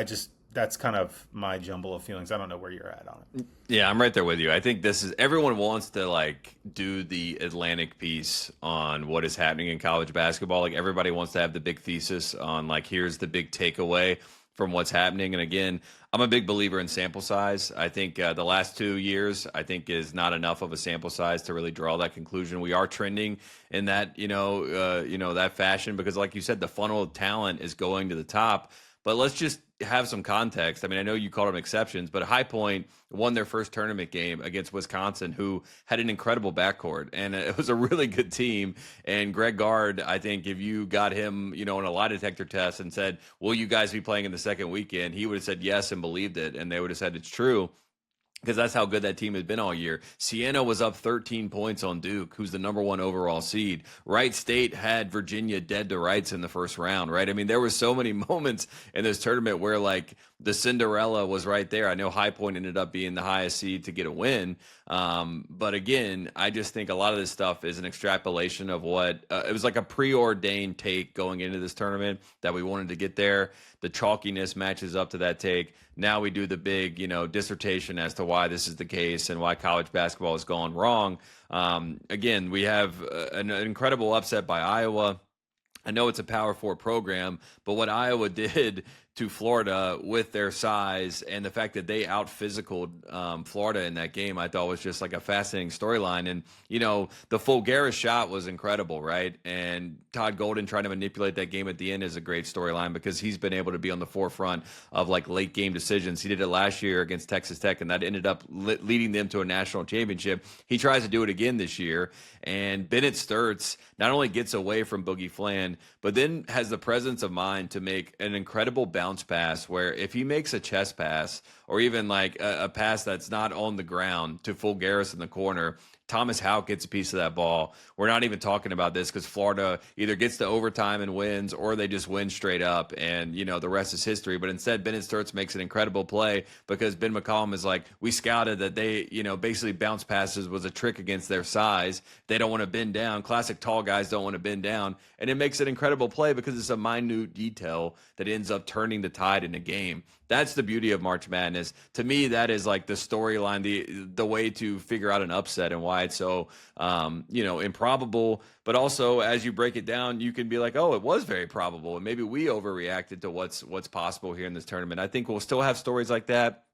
that's kind of my jumble of feelings. I don't know where you're at on it. Yeah, I'm right there with you. I think everyone wants to like do the Atlantic piece on what is happening in college basketball. Like everybody wants to have the big thesis on like, here's the big takeaway from what's happening. And again, I'm a big believer in sample size. I think the last 2 years, I think is not enough of a sample size to really draw that conclusion. We are trending in that, that fashion because like you said, the funnel of talent is going to the top. But let's just have some context. I mean, I know you called them exceptions, but High Point won their first tournament game against Wisconsin, who had an incredible backcourt, and it was a really good team. And Greg Gard, I think if you got him, on a lie detector test and said, will you guys be playing in the second weekend? He would have said yes and believed it, and they would have said it's true. Because that's how good that team has been all year. Siena was up 13 points on Duke, who's the number 1 overall seed. Wright State had Virginia dead to rights in the first round, right? I mean, there were so many moments in this tournament where, like, the Cinderella was right there. I know High Point ended up being the highest seed to get a win. But again, I just think a lot of this stuff is an extrapolation of what it was like a preordained take going into this tournament that we wanted to get there. The chalkiness matches up to that take. Now we do the big, dissertation as to why this is the case and why college basketball has gone wrong. Again, we have an incredible upset by Iowa. I know it's a Power 4 program, but what Iowa did to Florida with their size and the fact that they out-physicaled Florida in that game, I thought was just like a fascinating storyline. And, the Fulgaris shot was incredible, right? And Todd Golden trying to manipulate that game at the end is a great storyline because he's been able to be on the forefront of like late game decisions. He did it last year against Texas Tech, and that ended up leading them to a national championship. He tries to do it again this year. And Bennett Sturts not only gets away from Boogie Fland, but then has the presence of mind to make an incredible bounce pass where if he makes a chest pass or even like a pass that's not on the ground to full Garris in the corner, Thomas Houck gets a piece of that ball. We're not even talking about this because Florida either gets to overtime and wins, or they just win straight up, and the rest is history. But instead, Bennett Sturts makes an incredible play because Ben McCollum is like, we scouted that they, basically bounce passes was a trick against their size. They don't want to bend down. Classic tall guys don't want to bend down, and it makes an incredible play because it's a minute detail that ends up turning the tide in a game. That's the beauty of March Madness. To me, that is like the storyline, the way to figure out an upset and why it's so, improbable. But also, as you break it down, you can be like, oh, it was very probable, and maybe we overreacted to what's possible here in this tournament. I think we'll still have stories like that.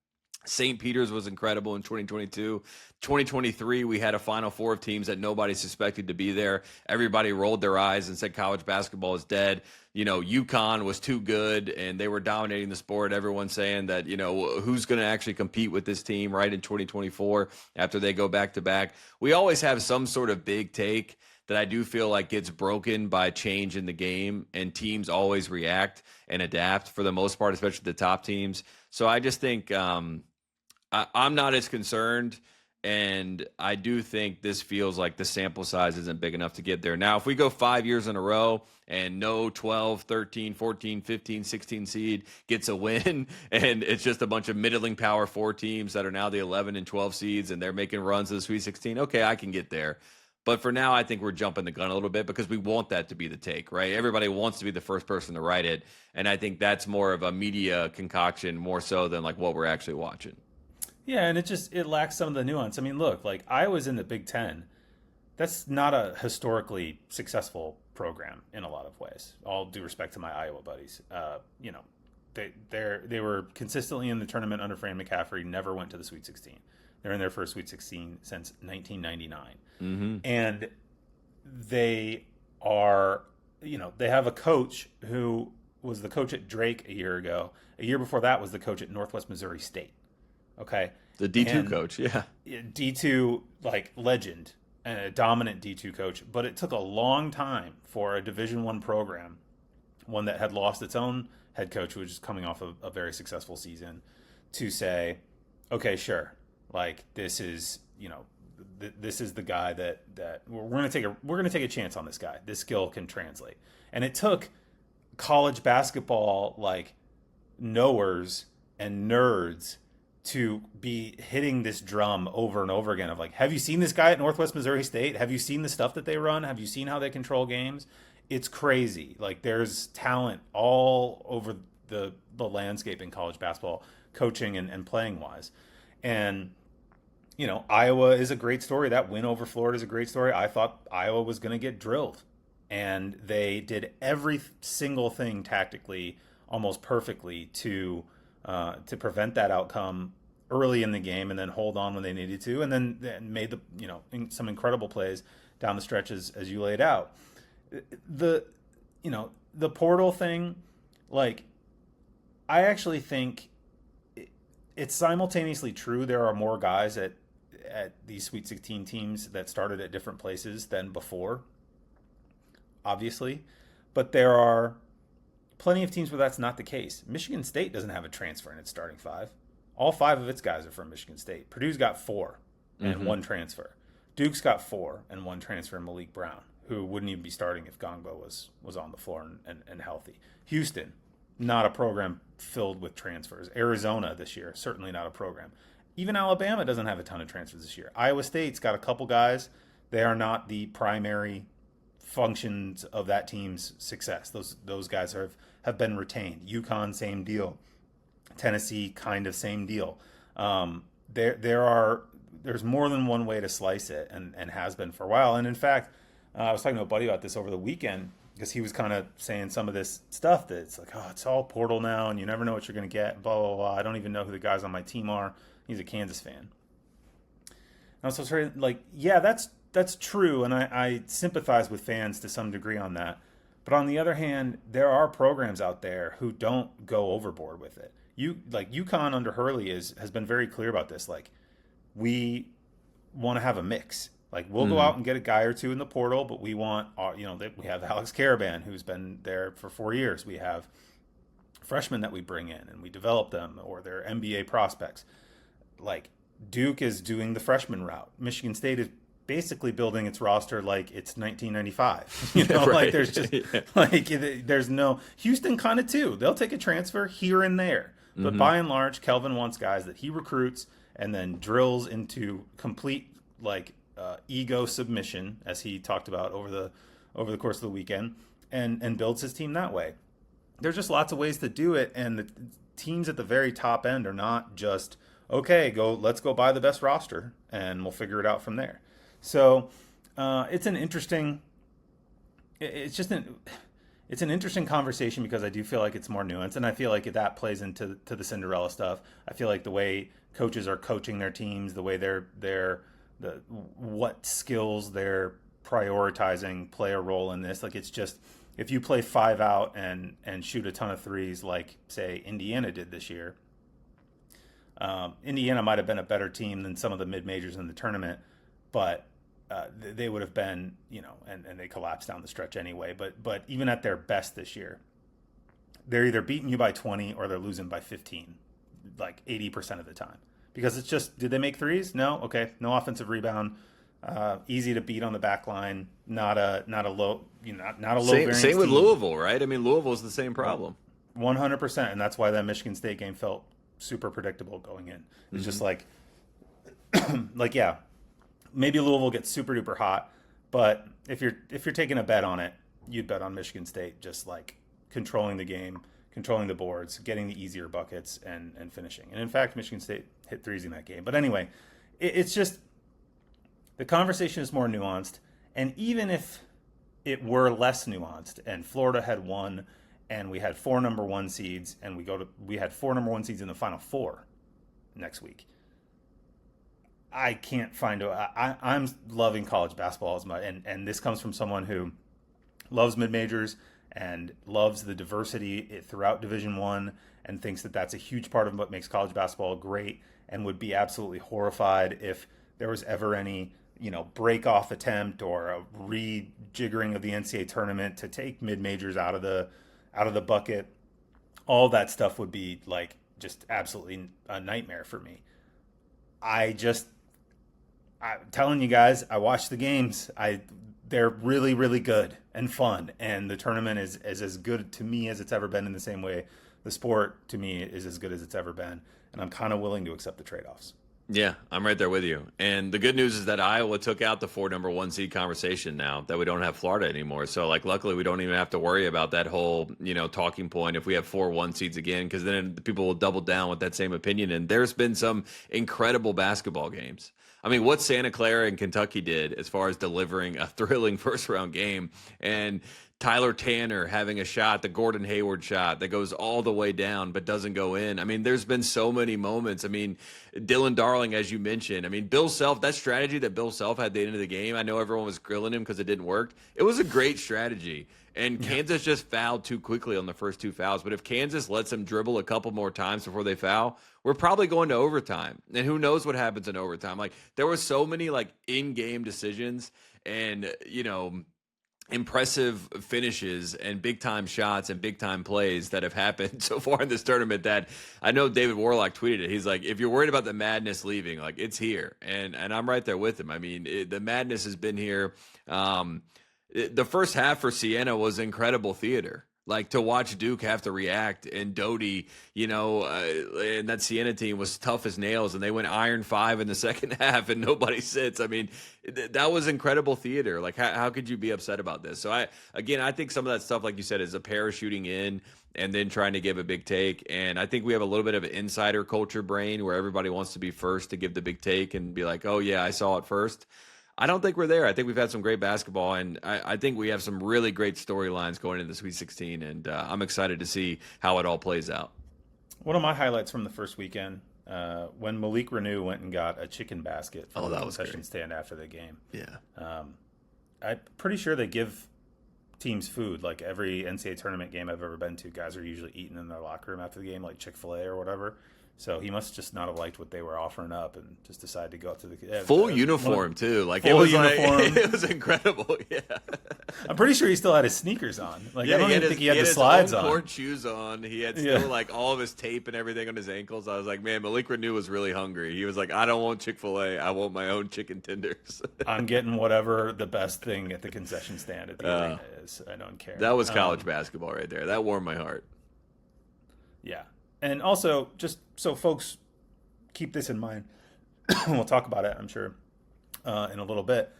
St. Peter's was incredible in 2022. 2023, we had a Final Four of teams that nobody suspected to be there. Everybody rolled their eyes and said college basketball is dead. UConn was too good, and they were dominating the sport. Everyone's saying that, who's going to actually compete with this team right in 2024 after they go back-to-back. We always have some sort of big take that I do feel like gets broken by change in the game, and teams always react and adapt for the most part, especially the top teams. So I just think I'm not as concerned, and I do think this feels like the sample size isn't big enough to get there. Now, if we go 5 years in a row and no 12, 13, 14, 15, 16 seed gets a win, and it's just a bunch of middling Power 4 teams that are now the 11 and 12 seeds, and they're making runs to the Sweet 16, okay, I can get there. But for now, I think we're jumping the gun a little bit because we want that to be the take, right? Everybody wants to be the first person to write it. And I think that's more of a media concoction more so than like what we're actually watching. Yeah, and it lacks some of the nuance. I mean, look, like Iowa's in the Big Ten. That's not a historically successful program in a lot of ways. All due respect to my Iowa buddies. They were consistently in the tournament under Fran McCaffrey, never went to the Sweet 16. They're in their first Sweet 16 since 1999. Mm-hmm. And they are, they have a coach who was the coach at Drake a year ago. A year before that was the coach at Northwest Missouri State. Okay. The D2 coach, yeah. D2, like, legend and a dominant D2 coach. But it took a long time for a Division I program, one that had lost its own head coach, who was just coming off of a very successful season, to say, okay, sure. Like, this is, this is the guy that we're going to take a chance on this guy. This skill can translate. And it took college basketball, like, knowers and nerds to be hitting this drum over and over again of like, have you seen this guy at Northwest Missouri State? Have you seen the stuff that they run? Have you seen how they control games? It's crazy. Like, there's talent all over the landscape in college basketball, coaching and playing wise. And, Iowa is a great story. That win over Florida is a great story. I thought Iowa was going to get drilled, and they did every single thing tactically almost perfectly to prevent that outcome early in the game, and then hold on when they needed to, and then made some incredible plays down the stretch as you laid out. The portal thing, like, I actually think it's simultaneously true. There are more guys at these Sweet 16 teams that started at different places than before, obviously, but there are plenty of teams where that's not the case. Michigan State doesn't have a transfer in its starting five. All 5 of its guys are from Michigan State. Purdue's got 4 and 1 transfer. Duke's got 4 and 1 transfer in Malik Brown, who wouldn't even be starting if Gongbo was on the floor and healthy. Houston, not a program filled with transfers. Arizona this year, certainly not a program. Even Alabama doesn't have a ton of transfers this year. Iowa State's got a couple guys. They are not the primary functions of that team's success. Those guys have been retained. UConn, same deal. Tennessee, kind of same deal. There's more than one way to slice it, and has been for a while. And in fact, I was talking to a buddy about this over the weekend, because he was kind of saying some of this stuff that it's like, oh, it's all portal now, and you never know what you're going to get, blah, blah, blah. I don't even know who the guys on my team are. He's a Kansas fan. And I was sort of like, yeah, that's true, and I sympathize with fans to some degree on that. But on the other hand, there are programs out there who don't go overboard with it. UConn under Hurley has been very clear about this. Like, we want to have a mix. Like, we'll go out and get a guy or two in the portal, but we want, we have Alex Caravan, who's been there for 4 years. We have freshmen that we bring in and we develop them, or they're NBA prospects. Like Duke is doing the freshman route. Michigan State is basically building its roster like it's 1995. Right. Like there's just like there's no Houston kind of too. They'll take a transfer here and there, but by and large, Kelvin wants guys that he recruits and then drills into complete like ego submission, as he talked about over the course of the weekend, and builds his team that way. There's just lots of ways to do it, and the teams at the very top end are not just okay, let's go buy the best roster and we'll figure it out from there. So it's an interesting conversation because I do feel like it's more nuanced, and I feel like that plays into the Cinderella stuff. I feel like the way coaches are coaching their teams, the way what skills they're prioritizing play a role in this. Like it's just, if you play 5 out and shoot a ton of threes like say Indiana did this year, Indiana might have been a better team than some of the mid-majors in the tournament, but they would have been, and they collapsed down the stretch anyway. But even at their best this year, they're either beating you by 20 or they're losing by 15, like 80% of the time. Because it's just, did they make threes? No. Okay, no offensive rebound. Easy to beat on the back line. Not a low, not a low variance Same with team. Louisville, right? I mean, Louisville's the same problem. 100%, and that's why that Michigan State game felt super predictable going in. It's just like, yeah, maybe Louisville gets super duper hot, but if you're taking a bet on it, you'd bet on Michigan State just like controlling the game, controlling the boards, getting the easier buckets, and finishing. And in fact, Michigan State hit threes in that game. But anyway, it's just the conversation is more nuanced, and even if it were less nuanced, and Florida had won, and we had 4 number 1 seeds, and we had 4 number 1 seeds in the Final Four next week. I can't find I'm loving college basketball as much, and this comes from someone who loves mid-majors and loves the diversity throughout Division I and thinks that that's a huge part of what makes college basketball great, and would be absolutely horrified if there was ever any break-off attempt or a rejiggering of the NCAA tournament to take mid-majors out of the bucket. All that stuff would be like just absolutely a nightmare for me. I'm telling you guys, I watched the games. They're really, really good and fun, and the tournament is as good to me as it's ever been. In the same way, the sport to me is as good as it's ever been, and I'm kind of willing to accept the trade-offs. Yeah, I'm right there with you. And the good news is that Iowa took out the 4 number 1 seed conversation now that we don't have Florida anymore. So, luckily, we don't even have to worry about that whole, talking point if we have 4 1 seeds again, because then people will double down with that same opinion. And there's been some incredible basketball games. I mean, what Santa Clara and Kentucky did as far as delivering a thrilling first-round game, and Tyler Tanner having a shot, the Gordon Hayward shot that goes all the way down but doesn't go in. I mean, there's been so many moments. I mean, Dylan Darling, as you mentioned. I mean, Bill Self, that strategy that Bill Self had at the end of the game, I know everyone was grilling him because it didn't work. It was a great strategy. And Kansas just fouled too quickly on the first 2 fouls. But if Kansas lets them dribble a couple more times before they foul, we're probably going to overtime. And who knows what happens in overtime. There were so many, in-game decisions and, impressive finishes and big-time shots and big-time plays that have happened so far in this tournament that I know David Warlock tweeted it. He's like, if you're worried about the madness leaving, it's here. And I'm right there with him. I mean, the madness has been here. The first half for Siena was incredible theater. To watch Duke have to react, and Doty, and that Siena team was tough as nails, and they went iron 5 in the second half, and nobody sits. I mean, that was incredible theater. How could you be upset about this? So I think some of that stuff, like you said, is a parachuting in and then trying to give a big take. And I think we have a little bit of an insider culture brain where everybody wants to be first to give the big take and be like, oh yeah, I saw it first. I don't think we're there. I think we've had some great basketball, and I think we have some really great storylines going into the Sweet 16, and I'm excited to see how it all plays out. One of my highlights from the first weekend, when Malik Renew went and got a chicken basket from the concession stand after the game. Yeah. I'm pretty sure they give teams food. Every NCAA tournament game I've ever been to, guys are usually eating in their locker room after the game, like Chick-fil-A or whatever. So he must just not have liked what they were offering up and just decided to go up to the full uniform too. Like full it was uniform. Like, it was incredible. Yeah, I'm pretty sure he still had his sneakers on. Like yeah, I don't even think he had the slides his own on. court shoes on. He had still like all of his tape and everything on his ankles. I was like, man, Malik Renew was really hungry. He was like, I don't want Chick-fil-A. I want my own chicken tenders. I'm getting whatever the best thing at the concession stand at the arena is. I don't care. That was college basketball right there. That warmed my heart. Yeah, and also just so folks keep this in mind. We'll talk about it, I'm sure, in a little bit.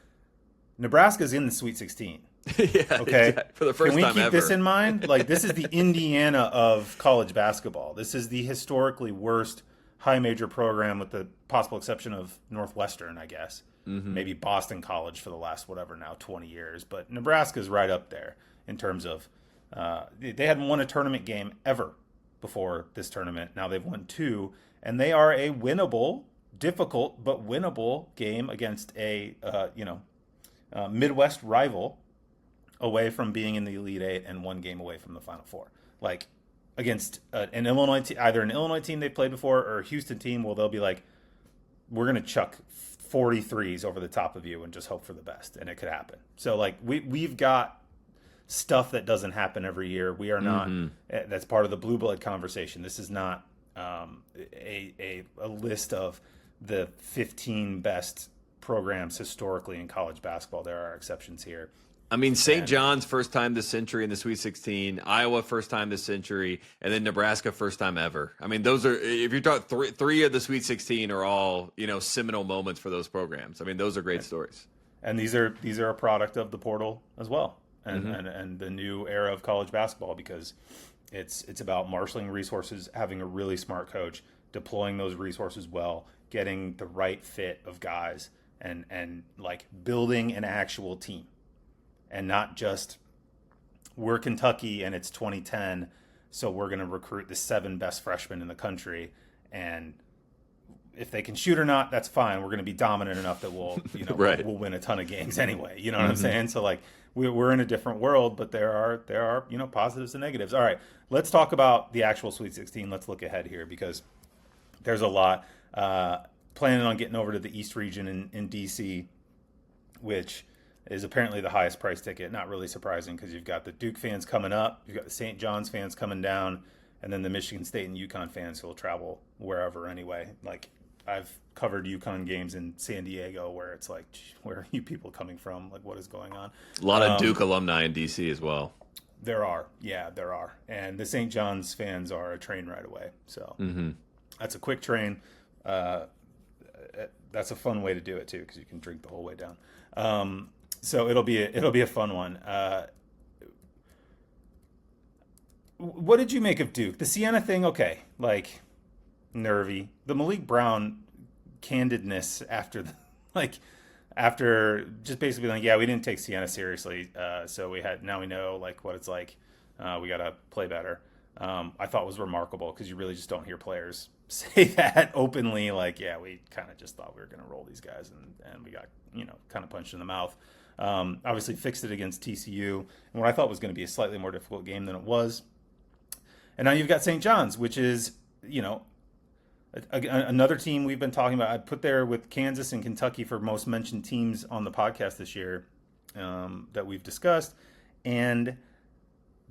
Nebraska's in the Sweet 16. Yeah, okay. Exactly. For the first time ever. Can we keep this in mind? Like, this is the Indiana of college basketball. This is the historically worst high major program, with the possible exception of Northwestern, I guess. Mm-hmm. Maybe Boston College for the last 20 years. But Nebraska's right up there in terms of they hadn't won a tournament game ever before this tournament. Now they've won 2. And they are a winnable, difficult but winnable game against a Midwest rival, away from being in the Elite Eight and 1 game away from the Final Four. Like against an Illinois either an Illinois team they've played before or a Houston team, where they'll be like, we're gonna chuck 43s over the top of you and just hope for the best, and it could happen. So like we've got stuff that doesn't happen every year. We are not. That's part of the blue blood conversation. This is not a list of the 15 best programs historically in college basketball. There are exceptions here. I mean, St. John's first time this century in the Sweet 16, Iowa first time this century, and then Nebraska first time ever. I mean, those are, if you're talking three of the Sweet 16 are all, seminal moments for those programs. I mean, those are great stories. And these are a product of the portal as well, and the new era of college basketball, because it's about marshaling resources, having a really smart coach, deploying those resources well, getting the right fit of guys, and like building an actual team, and not just we're Kentucky and it's 2010, so we're going to recruit the 7 best freshmen in the country, and if they can shoot or not, that's fine. We're going to be dominant enough that we'll we'll win a ton of games anyway. You know what I'm saying? So like we're in a different world, but there are positives and negatives. All right, let's talk about the actual Sweet 16. Let's look ahead here, because there's a lot. Planning on getting over to the East region in DC, which is apparently the highest price ticket. Not really surprising, because you've got the Duke fans coming up, you've got the St. John's fans coming down, and then the Michigan State and UConn fans who will travel wherever anyway. Like, I've covered UConn games in San Diego, where it's like, where are you people coming from? Like, what is going on? A lot of Duke alumni in DC as well. There are. And the St. John's fans are a train right away. So that's a quick train. That's a fun way to do it too, because you can drink the whole way down. So it'll be a fun one. What did you make of Duke? The Siena thing, okay, like nervy. The Malik Brown candidness after just basically like, yeah, we didn't take Siena seriously, so now we know like what it's like. We got to play better. I thought was remarkable, because you really just don't hear players say that openly. Like, yeah, we kind of just thought we were going to roll these guys, and we got kind of punched in the mouth. Obviously fixed it against TCU, and what I thought was going to be a slightly more difficult game than it was. And now you've got St. John's, which is another team we've been talking about. I put there with Kansas and Kentucky for most mentioned teams on the podcast this year that we've discussed, and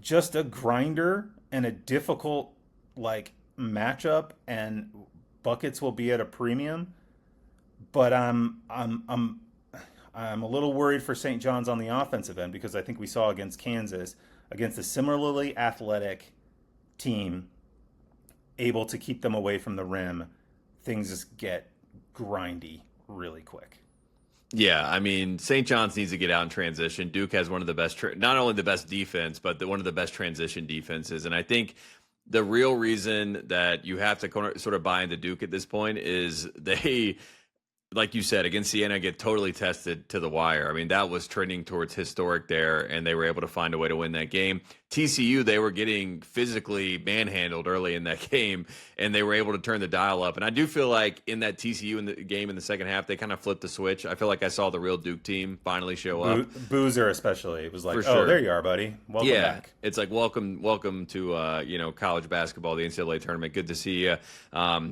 just a grinder and a difficult matchup, and buckets will be at a premium. But I'm a little worried for St. John's on the offensive end, because I think we saw against Kansas, against a similarly athletic team, able to keep them away from the rim, things just get grindy really quick. Yeah, I mean, St. John's needs to get out in transition. Duke has one of the best, not only the best defense, but one of the best transition defenses. And I think the real reason that you have to sort of buy into Duke at this point is they, like you said, against Siena, get totally tested to the wire. I mean, that was trending towards historic there, and they were able to find a way to win that game. TCU, they were getting physically manhandled early in that game, and they were able to turn the dial up. And I do feel like in that TCU in the game in the second half, they kind of flipped the switch. I feel like I saw the real Duke team finally show up. Boozer especially. It was like, For sure. Oh, there you are, buddy. Welcome back. It's like welcome to college basketball, the NCAA tournament. Good to see you.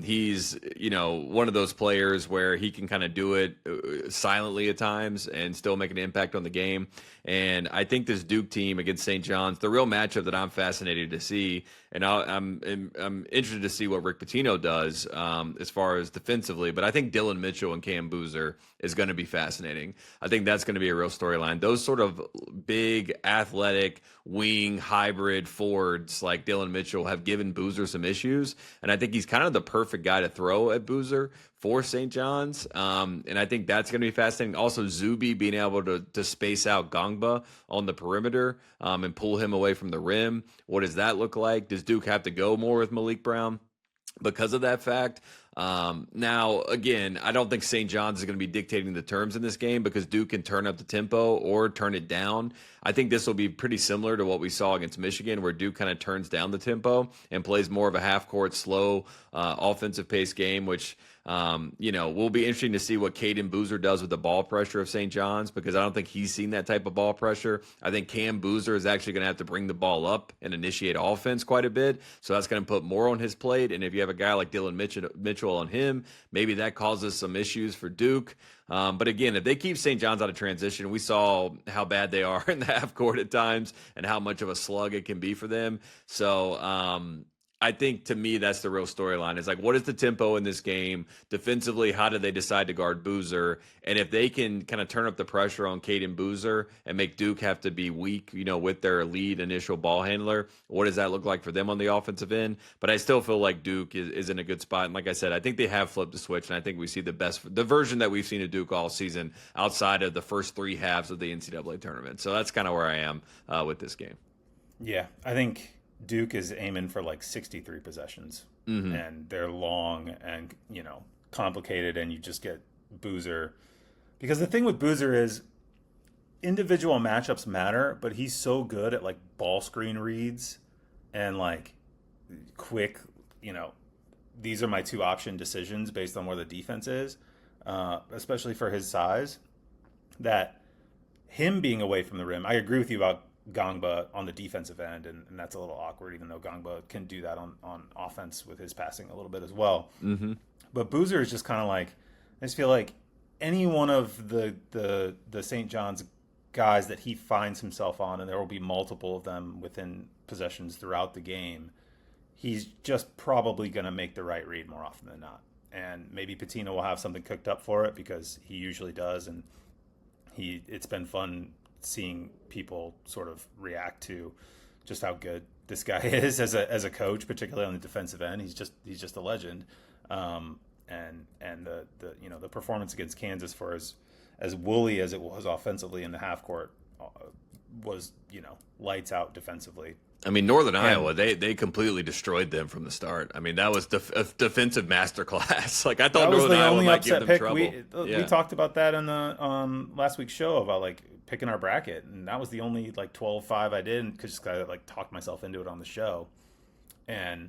He's one of those players where he can kind of do it silently at times and still make an impact on the game. And I think this Duke team against St. John's, the real matchup that I'm fascinated to see, and I'm interested to see what Rick Pitino does as far as defensively. But I think Dylan Mitchell and Cam Boozer is going to be fascinating. I think that's going to be a real storyline. Those sort of big, athletic, wing hybrid forwards like Dylan Mitchell have given Boozer some issues, and I think he's kind of the perfect guy to throw at Boozer for St. John's, and I think that's going to be fascinating. Also, Zuby being able to space out Gongba on the perimeter and pull him away from the rim. What does that look like? Does Duke have to go more with Malik Brown because of that fact? Now, again, I don't think St. John's is going to be dictating the terms in this game because Duke can turn up the tempo or turn it down. I think this will be pretty similar to what we saw against Michigan, where Duke kind of turns down the tempo and plays more of a half-court, slow, offensive-paced game, which will be interesting to see what Caden Boozer does with the ball pressure of St. John's, because I don't think he's seen that type of ball pressure. I think Cam Boozer is actually going to have to bring the ball up and initiate offense quite a bit, so that's going to put more on his plate. And if you have a guy like Dylan Mitchell on him, maybe that causes some issues for Duke. But again, if they keep St. John's out of transition, we saw how bad they are in the half court at times and how much of a slug it can be for them. So I think, to me, that's the real storyline. It's like, what is the tempo in this game? Defensively, how do they decide to guard Boozer? And if they can kind of turn up the pressure on Caden Boozer and make Duke have to be weak, with their lead initial ball handler, what does that look like for them on the offensive end? But I still feel like Duke is in a good spot. And like I said, I think they have flipped the switch, and I think we see the version that we've seen of Duke all season outside of the first three halves of the NCAA tournament. So that's kind of where I am with this game. Yeah, I think Duke is aiming for like 63 possessions, and they're long and complicated, and you just get Boozer. Because the thing with Boozer is individual matchups matter, but he's so good at like ball screen reads and like quick, these are my two option decisions based on where the defense is, especially for his size, that him being away from the rim. I agree with you about Gongba on the defensive end, and that's a little awkward, even though Gongba can do that on offense with his passing a little bit as well. Mm-hmm. But Boozer is just kind of like, I just feel like any one of the St. John's guys that he finds himself on, and there will be multiple of them within possessions throughout the game, he's just probably going to make the right read more often than not. And maybe Pitino will have something cooked up for it, because he usually does, and it's been fun seeing people sort of react to just how good this guy is as a coach, particularly on the defensive end. He's just a legend. And the performance against Kansas, for as woolly as it was offensively in the half court, was lights out defensively. I mean, Northern Iowa, they completely destroyed them from the start. I mean, that was a defensive masterclass. Like, I thought Northern Iowa might give them trouble. We talked about that in the last week's show about like picking our bracket, and that was the only like 12-5 I did, because I like talked myself into it on the show. And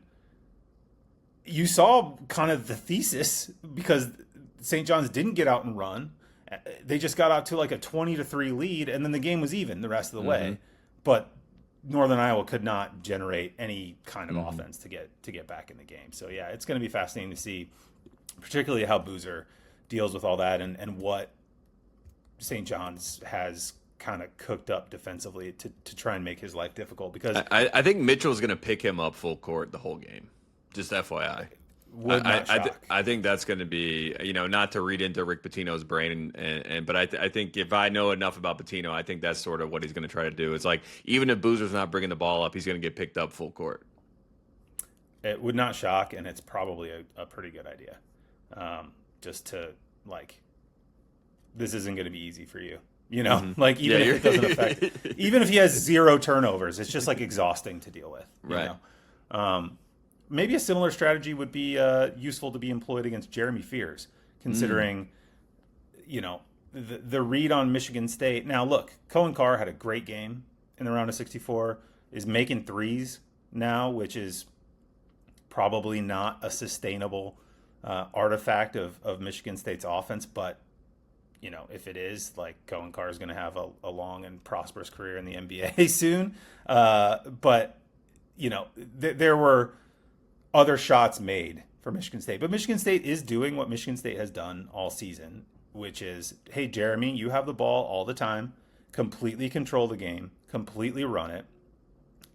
you saw kind of the thesis, because St. John's didn't get out and run. They just got out to like a 20-3 lead, and then the game was even the rest of the way. But Northern Iowa could not generate any kind of offense to get back in the game. So yeah, it's going to be fascinating to see, particularly how Boozer deals with all that, and what St. John's has kind of cooked up defensively to try and make his life difficult. Because I think Mitchell's going to pick him up full court the whole game. Just FYI. I think that's going to be, not to read into Rick Pitino's brain, but I think if I know enough about Pitino, I think that's sort of what he's going to try to do. It's like, even if Boozer's not bringing the ball up, he's going to get picked up full court. It would not shock, and it's probably a pretty good idea. Just to, like, this isn't going to be easy for you. Like, even if it doesn't affect, even if he has 0 turnovers, it's just like exhausting to deal with. Right. Maybe a similar strategy would be useful to be employed against Jeremy Fears, considering, the read on Michigan State. Now, look, Cohen Carr had a great game in the round of 64. is making threes now, which is probably not a sustainable artifact of Michigan State's offense. But, you know, if it is, like, Cohen Carr is going to have a long and prosperous career in the NBA soon. But, you know, there were other shots made for Michigan State. But Michigan State is doing what Michigan State has done all season, which is, hey, Jeremy, you have the ball all the time. Completely control the game. Completely run it.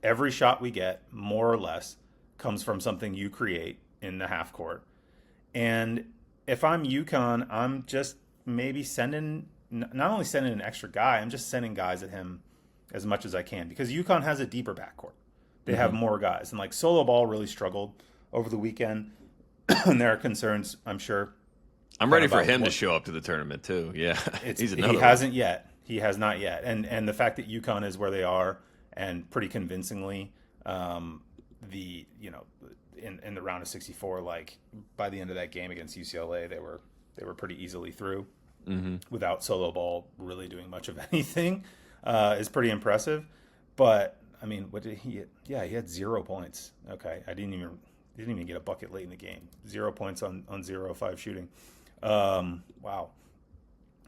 Every shot we get, more or less, comes from something you create in the half court. And if I'm UConn, I'm just maybe not only sending an extra guy, I'm just sending guys at him as much as I can, because UConn has a deeper backcourt. They have more guys. And like Solo Ball really struggled over the weekend. And there are concerns, I'm sure. I'm ready for him to show up to the tournament too. Yeah. He hasn't yet. He has not yet. And the fact that UConn is where they are, and pretty convincingly, in the round of 64, like by the end of that game against UCLA, they were pretty easily through without Solo Ball really doing much of anything, is pretty impressive. But I mean, what did he get? Yeah, he had 0 points. Okay, I didn't even get a bucket late in the game. 0 points on 0 of 5 shooting. Wow,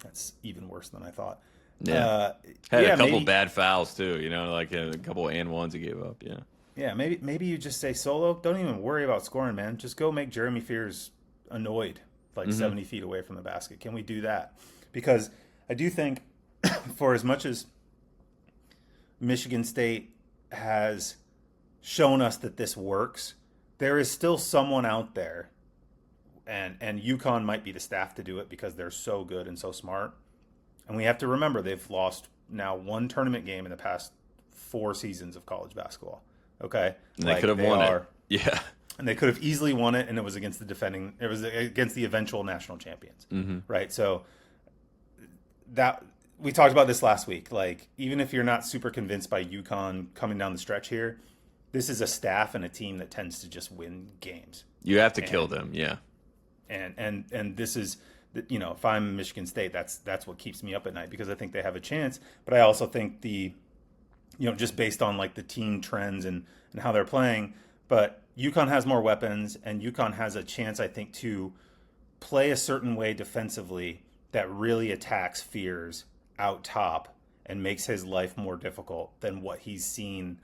that's even worse than I thought. Yeah, had a couple bad fouls too. You know, like a couple and ones he gave up. Yeah. Yeah, maybe you just say, Solo, don't even worry about scoring, man. Just go make Jeremy Fears annoyed, like 70 feet away from the basket. Can we do that? Because I do think, for as much as Michigan State has shown us that this works, there is still someone out there, and UConn might be the staff to do it because they're so good and so smart. And we have to remember they've lost now one tournament game in the past 4 seasons of college basketball. Okay, and they could have won it. Yeah, and they could have easily won it, and it was against the eventual national champions, right? So that we talked about this last week. Like, even if you're not super convinced by UConn coming down the stretch here, this is a staff and a team that tends to just win games. You have to kill them, yeah. And this is, you know, if I'm Michigan State, that's what keeps me up at night, because I think they have a chance. But I also think just based on like the team trends and how they're playing, but UConn has more weapons, and UConn has a chance, I think, to play a certain way defensively that really attacks Fears out top and makes his life more difficult than what he's seen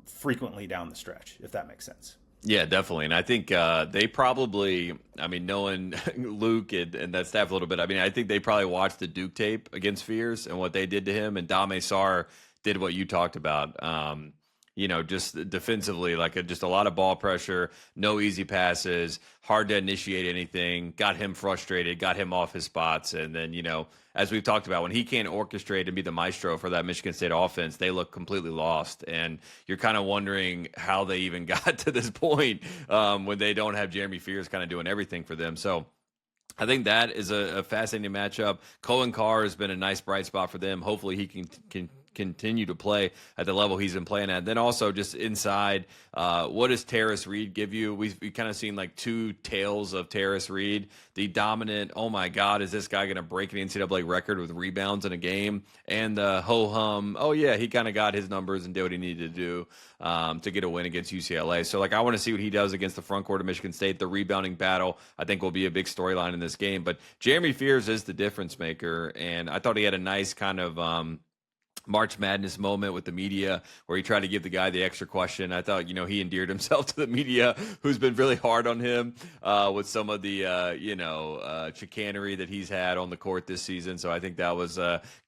frequently down the stretch, if that makes sense. Yeah, definitely. And I think they probably, I mean, knowing Luke and that staff a little bit, I mean, I think they probably watched the Duke tape against Fears and what they did to him. And Dame Sarr did what you talked about, just defensively, like just a lot of ball pressure, no easy passes, hard to initiate anything, got him frustrated, got him off his spots. And then, as we've talked about, when he can't orchestrate and be the maestro for that Michigan State offense, they look completely lost. And you're kind of wondering how they even got to this point when they don't have Jeremy Fears kind of doing everything for them. So I think that is a fascinating matchup. Cohen Carr has been a nice bright spot for them. Hopefully he can continue to play at the level he's been playing at. Then also just inside, what does Terrace Reed give you? We've kind of seen like 2 tales of Terrace Reed. The dominant, oh my God, is this guy going to break an NCAA record with rebounds in a game? And the ho-hum, oh yeah, he kind of got his numbers and did what he needed to do to get a win against UCLA. So like, I want to see what he does against the front court of Michigan State. The rebounding battle, I think, will be a big storyline in this game. But Jeremy Fears is the difference maker. And I thought he had a nice kind of March Madness moment with the media where he tried to give the guy the extra question. I thought, he endeared himself to the media, who's been really hard on him with some of the, chicanery that he's had on the court this season. So I think that was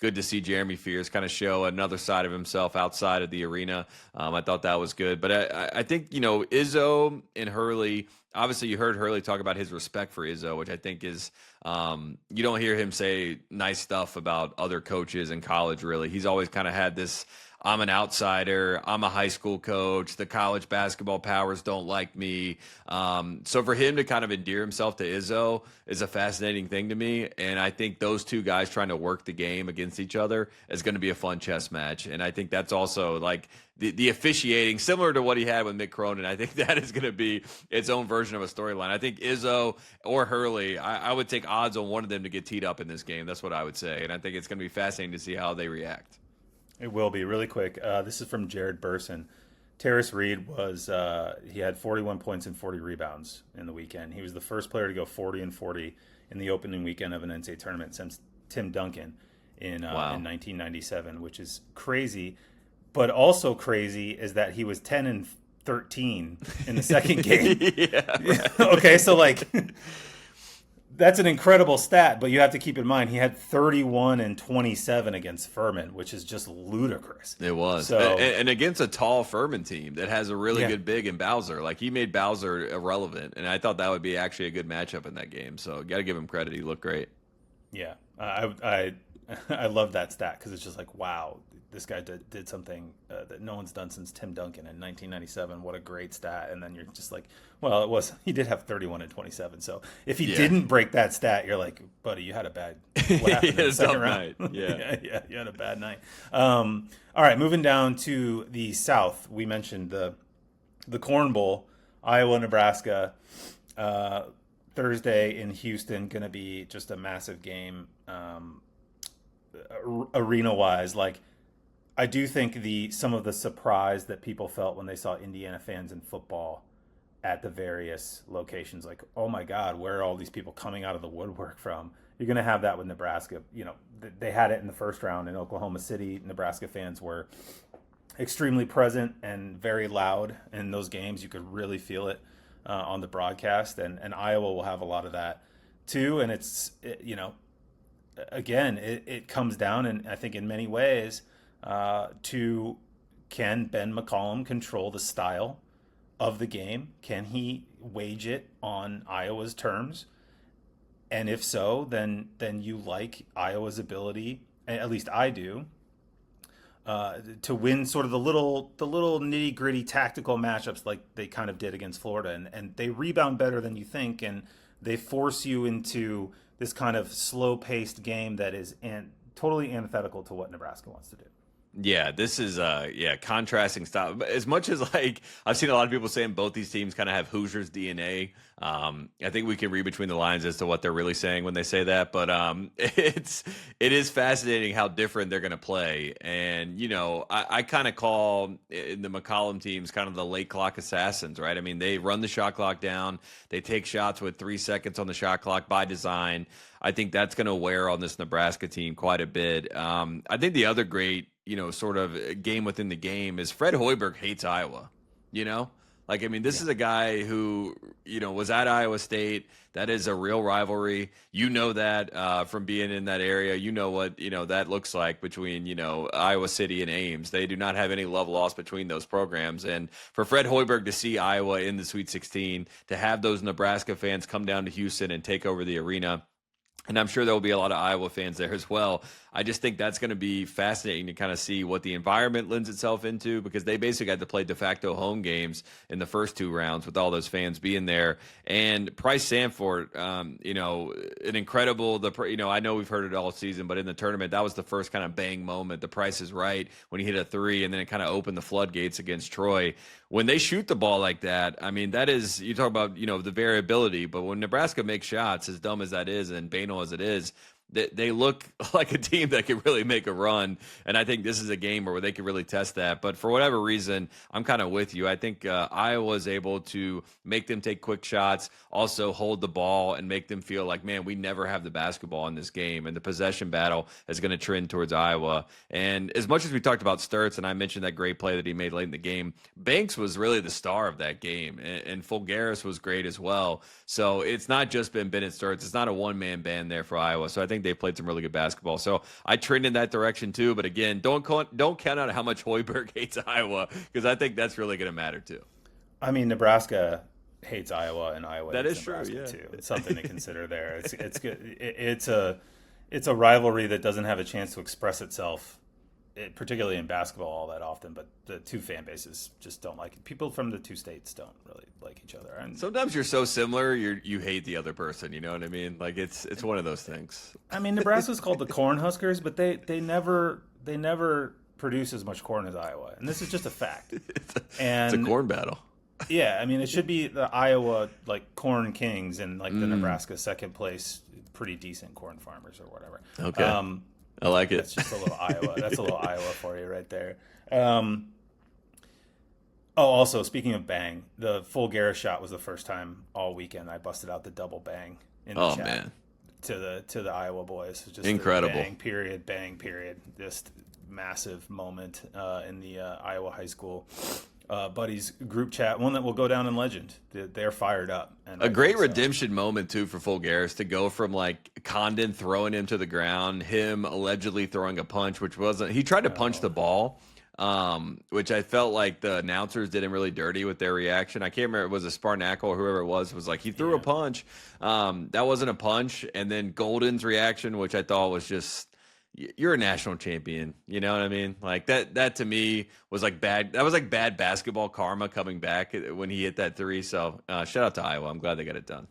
good to see Jeremy Fears kind of show another side of himself outside of the arena. I thought that was good. But I think, Izzo and Hurley, obviously you heard Hurley talk about his respect for Izzo, which I think is, you don't hear him say nice stuff about other coaches in college, really. He's always kind of had this, I'm an outsider, I'm a high school coach, the college basketball powers don't like me. So for him to kind of endear himself to Izzo is a fascinating thing to me. And I think those two guys trying to work the game against each other is going to be a fun chess match. And I think that's also like the officiating, similar to what he had with Mick Cronin. I think that is going to be its own version of a storyline. I think Izzo or Hurley, I would take odds on one of them to get teed up in this game. That's what I would say. And I think it's going to be fascinating to see how they react. It will be really quick. This is from Jared Burson. Terrace Reed he had 41 points and 40 rebounds in the weekend. He was the first player to go 40 and 40 in the opening weekend of an NCAA tournament since Tim Duncan in 1997, which is crazy. But also crazy is that he was 10 and 13 in the second game. Yeah. Right. Okay, so like that's an incredible stat, but you have to keep in mind he had 31 and 27 against Furman, which is just ludicrous. It was. So, and against a tall Furman team that has a really good big in Bowser. Like, he made Bowser irrelevant, and I thought that would be actually a good matchup in that game. So, got to give him credit. He looked great. Yeah. I love that stat because it's just like, wow, this guy did something that no one's done since Tim Duncan in 1997. What a great stat. And then you're just like, well, he did have 31 and 27. So if he didn't break that stat, you're like, buddy, you had a bad, what happened in the second round? Yeah. yeah, you had a bad night. All right, moving down to the South. We mentioned the Corn Bowl, Iowa, Nebraska, Thursday in Houston, going to be just a massive game arena-wise. Like, I do think some of the surprise that people felt when they saw Indiana fans in football at the various locations, like, oh my God, where are all these people coming out of the woodwork from? You're going to have that with Nebraska. You know, they had it in the first round in Oklahoma City. Nebraska fans were extremely present and very loud in those games. You could really feel it on the broadcast, and Iowa will have a lot of that too. And it comes down, and I think in many ways, to can Ben McCollum control the style of the game? Can he wage it on Iowa's terms? And if so, then you like Iowa's ability, at least I do, to win sort of the little nitty gritty tactical matchups like they kind of did against Florida, and they rebound better than you think, and they force you into this kind of slow paced game that is totally antithetical to what Nebraska wants to do. Yeah, this is contrasting style. But as much as, like, I've seen a lot of people saying both these teams kind of have Hoosiers DNA, I think we can read between the lines as to what they're really saying when they say that. But it is fascinating how different they're going to play. And, you know, I kind of call the McCollum teams kind of the late clock assassins, right? I mean, they run the shot clock down. They take shots with 3 seconds on the shot clock by design. I think that's going to wear on this Nebraska team quite a bit. I think the other great, sort of game within the game is Fred Hoiberg hates Iowa, Like, I mean, this is a guy who, was at Iowa State. That is a real rivalry. That from being in that area. What, that looks like between, Iowa City and Ames. They do not have any love lost between those programs. And for Fred Hoiberg to see Iowa in the Sweet 16, to have those Nebraska fans come down to Houston and take over the arena, and I'm sure there will be a lot of Iowa fans there as well. I just think that's going to be fascinating to kind of see what the environment lends itself into, because they basically had to play de facto home games in the first 2 rounds with all those fans being there. And Price Sanford, an incredible, I know we've heard it all season, but in the tournament, that was the first kind of bang moment. The Price is right when he hit a 3, and then it kind of opened the floodgates against Troy. When they shoot the ball like that, I mean, that is, you talk about, the variability, but when Nebraska makes shots, as dumb as that is and banal as it is, they look like a team that could really make a run, and I think this is a game where they could really test that. But for whatever reason, I'm kind of with you. I think Iowa is able to make them take quick shots, also hold the ball, and make them feel like, man, we never have the basketball in this game, and the possession battle is going to trend towards Iowa. And as much as we talked about Sturtz, and I mentioned that great play that he made late in the game, Banks was really the star of that game, and Fulgaris was great as well. So it's not just been Bennett Sturtz. It's not a one-man band there for Iowa. So I think they played some really good basketball. So I trend in that direction too. But again, don't count out how much Hoiberg hates Iowa, because I think that's really going to matter too. I mean, Nebraska hates Iowa, and Iowa that hates is Nebraska true. Yeah, too. It's something to consider there. It's good. It's a rivalry that doesn't have a chance to express itself, particularly in basketball, all that often. But the two fan bases just don't like it. People from the two states don't really like each other. And sometimes you're so similar, you hate the other person. You know what I mean? Like it's one of those things. I mean, Nebraska's called the Cornhuskers, but they never produce as much corn as Iowa, and this is just a fact. It's a corn battle. Yeah, I mean, it should be the Iowa like corn kings and like the Nebraska second place, pretty decent corn farmers or whatever. Okay. I like it. That's just a little Iowa. That's a little Iowa for you right there. Also, speaking of bang, the full Garris shot was the first time all weekend I busted out the double bang in the chat man. to the Iowa boys. Just incredible. Bang period. Just massive moment in the Iowa high school buddies group chat, one that will go down in legend. They're fired up. And a great redemption moment, too, for Full Garris to go from, like, Condon throwing him to the ground, him allegedly throwing a punch, which wasn't – he tried to punch the ball, which I felt like the announcers did him really dirty with their reaction. I can't remember. It was a Sparnacle or whoever it was like, he threw a punch. That wasn't a punch. And then Golden's reaction, which I thought was just – you're a national champion. You know what I mean? Like that to me was like bad. That was like bad basketball karma coming back when he hit that three. So shout out to Iowa. I'm glad they got it done.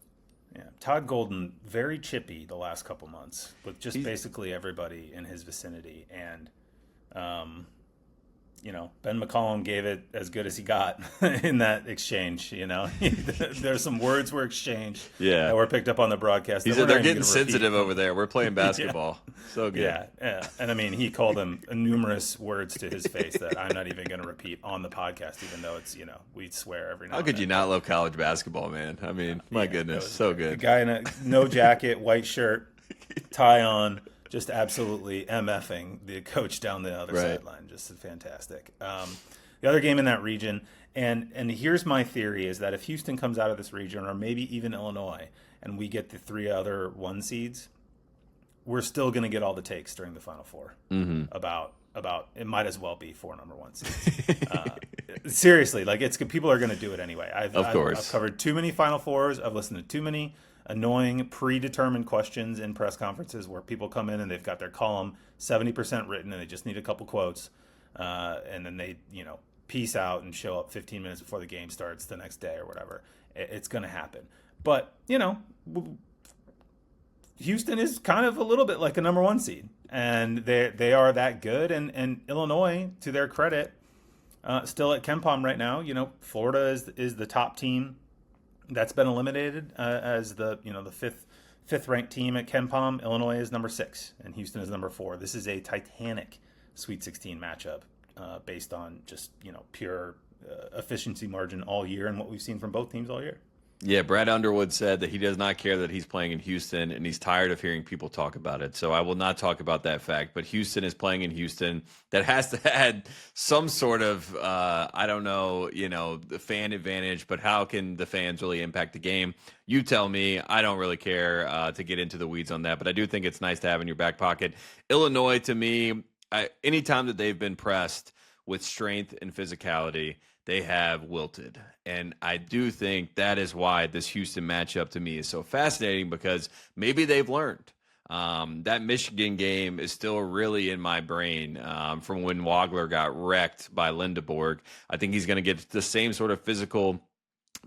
Yeah. Todd Golden, very chippy the last couple months with just basically everybody in his vicinity. And, Ben McCollum gave it as good as he got in that exchange. There's some words were exchanged that were picked up on the broadcast. He said they're getting sensitive over there. We're playing basketball. So good. Yeah. And I mean, he called him numerous words to his face that I'm not even going to repeat on the podcast, even though it's, we swear every now and then. How could you not love college basketball, man? I mean, my goodness, so good. The guy in a no jacket, white shirt, tie on, just absolutely MFing the coach down the other sideline. Just fantastic. The other game in that region, and here's my theory, is that if Houston comes out of this region, or maybe even Illinois, and we get the 3 other 1 seeds, we're still going to get all the takes during the Final Four about it might as well be 4 number 1 seeds. Seriously, like people are going to do it anyway. I've covered too many Final Fours. I've listened to too many annoying predetermined questions in press conferences where people come in and they've got their column 70% written and they just need a couple quotes, and then they peace out and show up 15 minutes before the game starts the next day or whatever. It's going to happen. But Houston is kind of a little bit like a number 1 seed, and they are that good. And Illinois, to their credit, still at KenPom right now. Florida is the top team that's been eliminated as the fifth ranked team at KenPom. Illinois is number 6 and Houston is number 4. This is a titanic Sweet 16 matchup based on just pure efficiency margin all year and what we've seen from both teams all year. Yeah, Brad Underwood said that he does not care that he's playing in Houston, and he's tired of hearing people talk about it. So I will not talk about that fact. But Houston is playing in Houston. That has to add some sort of, the fan advantage. But how can the fans really impact the game? You tell me. I don't really care to get into the weeds on that. But I do think it's nice to have in your back pocket. Illinois, to me, anytime that they've been pressed with strength and physicality, they have wilted. And I do think that is why this Houston matchup to me is so fascinating, because maybe they've learned. That Michigan game is still really in my brain from when Wagler got wrecked by Lindeborg. I think he's going to get the same sort of physical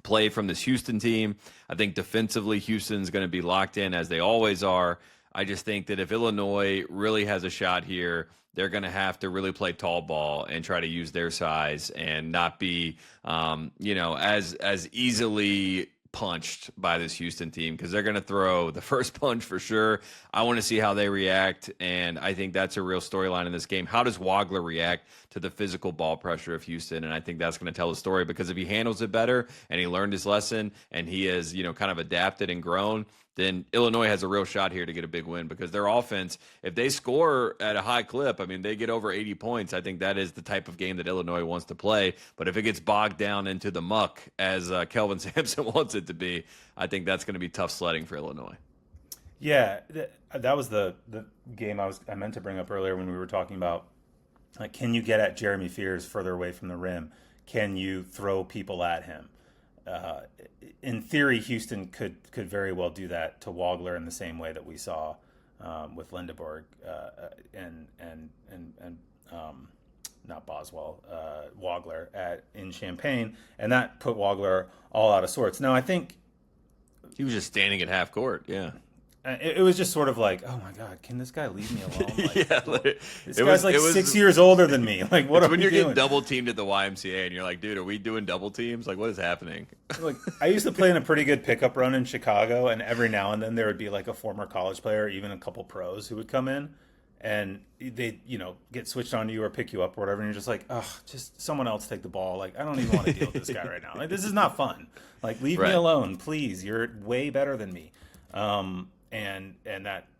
play from this Houston team. I think defensively, Houston's going to be locked in as they always are. I just think that if Illinois really has a shot here, they're going to have to really play tall ball and try to use their size and not be, as easily punched by this Houston team, because they're going to throw the first punch for sure. I want to see how they react, and I think that's a real storyline in this game. How does Wagler react to the physical ball pressure of Houston? And I think that's going to tell the story, because if he handles it better and he learned his lesson and he has, kind of adapted and grown, then Illinois has a real shot here to get a big win, because their offense, if they score at a high clip, they get over 80 points. I think that is the type of game that Illinois wants to play. But if it gets bogged down into the muck, as Kelvin Sampson wants it to be, I think that's going to be tough sledding for Illinois. Yeah, that was the game I meant to bring up earlier when we were talking about, like, can you get at Jeremy Fears further away from the rim? Can you throw people at him? In theory, Houston could very well do that to Wagler in the same way that we saw with Lindeborg and not Boswell, Wagler in Champaign, and that put Wagler all out of sorts. Now, I think he was just standing at half court. Yeah. It was just sort of like, oh my God, can this guy leave me alone? Like, this guy's like 6 years older than me. Like, what are we doing? When you're getting double teamed at the YMCA and you're like, dude, are we doing double teams? Like, what is happening? Like, I used to play in a pretty good pickup run in Chicago, and every now and then there would be like a former college player, even a couple pros who would come in, and they, get switched on you or pick you up or whatever, and you're just like, oh, just someone else take the ball. Like, I don't even want to deal with this guy right now. Like, this is not fun. Like, leave me alone, please. You're way better than me. And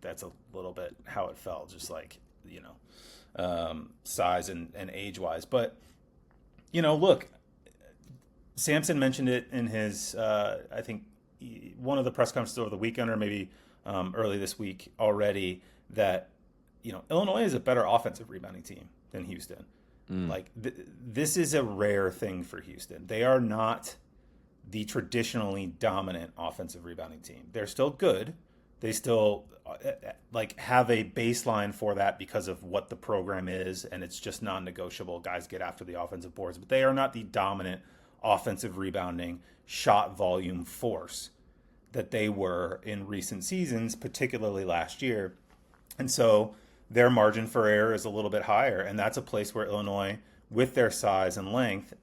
that's a little bit how it felt, just like, size and age wise. But, look, Sampson mentioned it in his, I think, one of the press conferences over the weekend, or maybe early this week already, that, Illinois is a better offensive rebounding team than Houston. Like, this is a rare thing for Houston. They are not the traditionally dominant offensive rebounding team. They're still good. They still have a baseline for that because of what the program is, and it's just non-negotiable. Guys get after the offensive boards, but they are not the dominant offensive rebounding shot volume force that they were in recent seasons, particularly last year. And so their margin for error is a little bit higher, and that's a place where Illinois, with their size and length,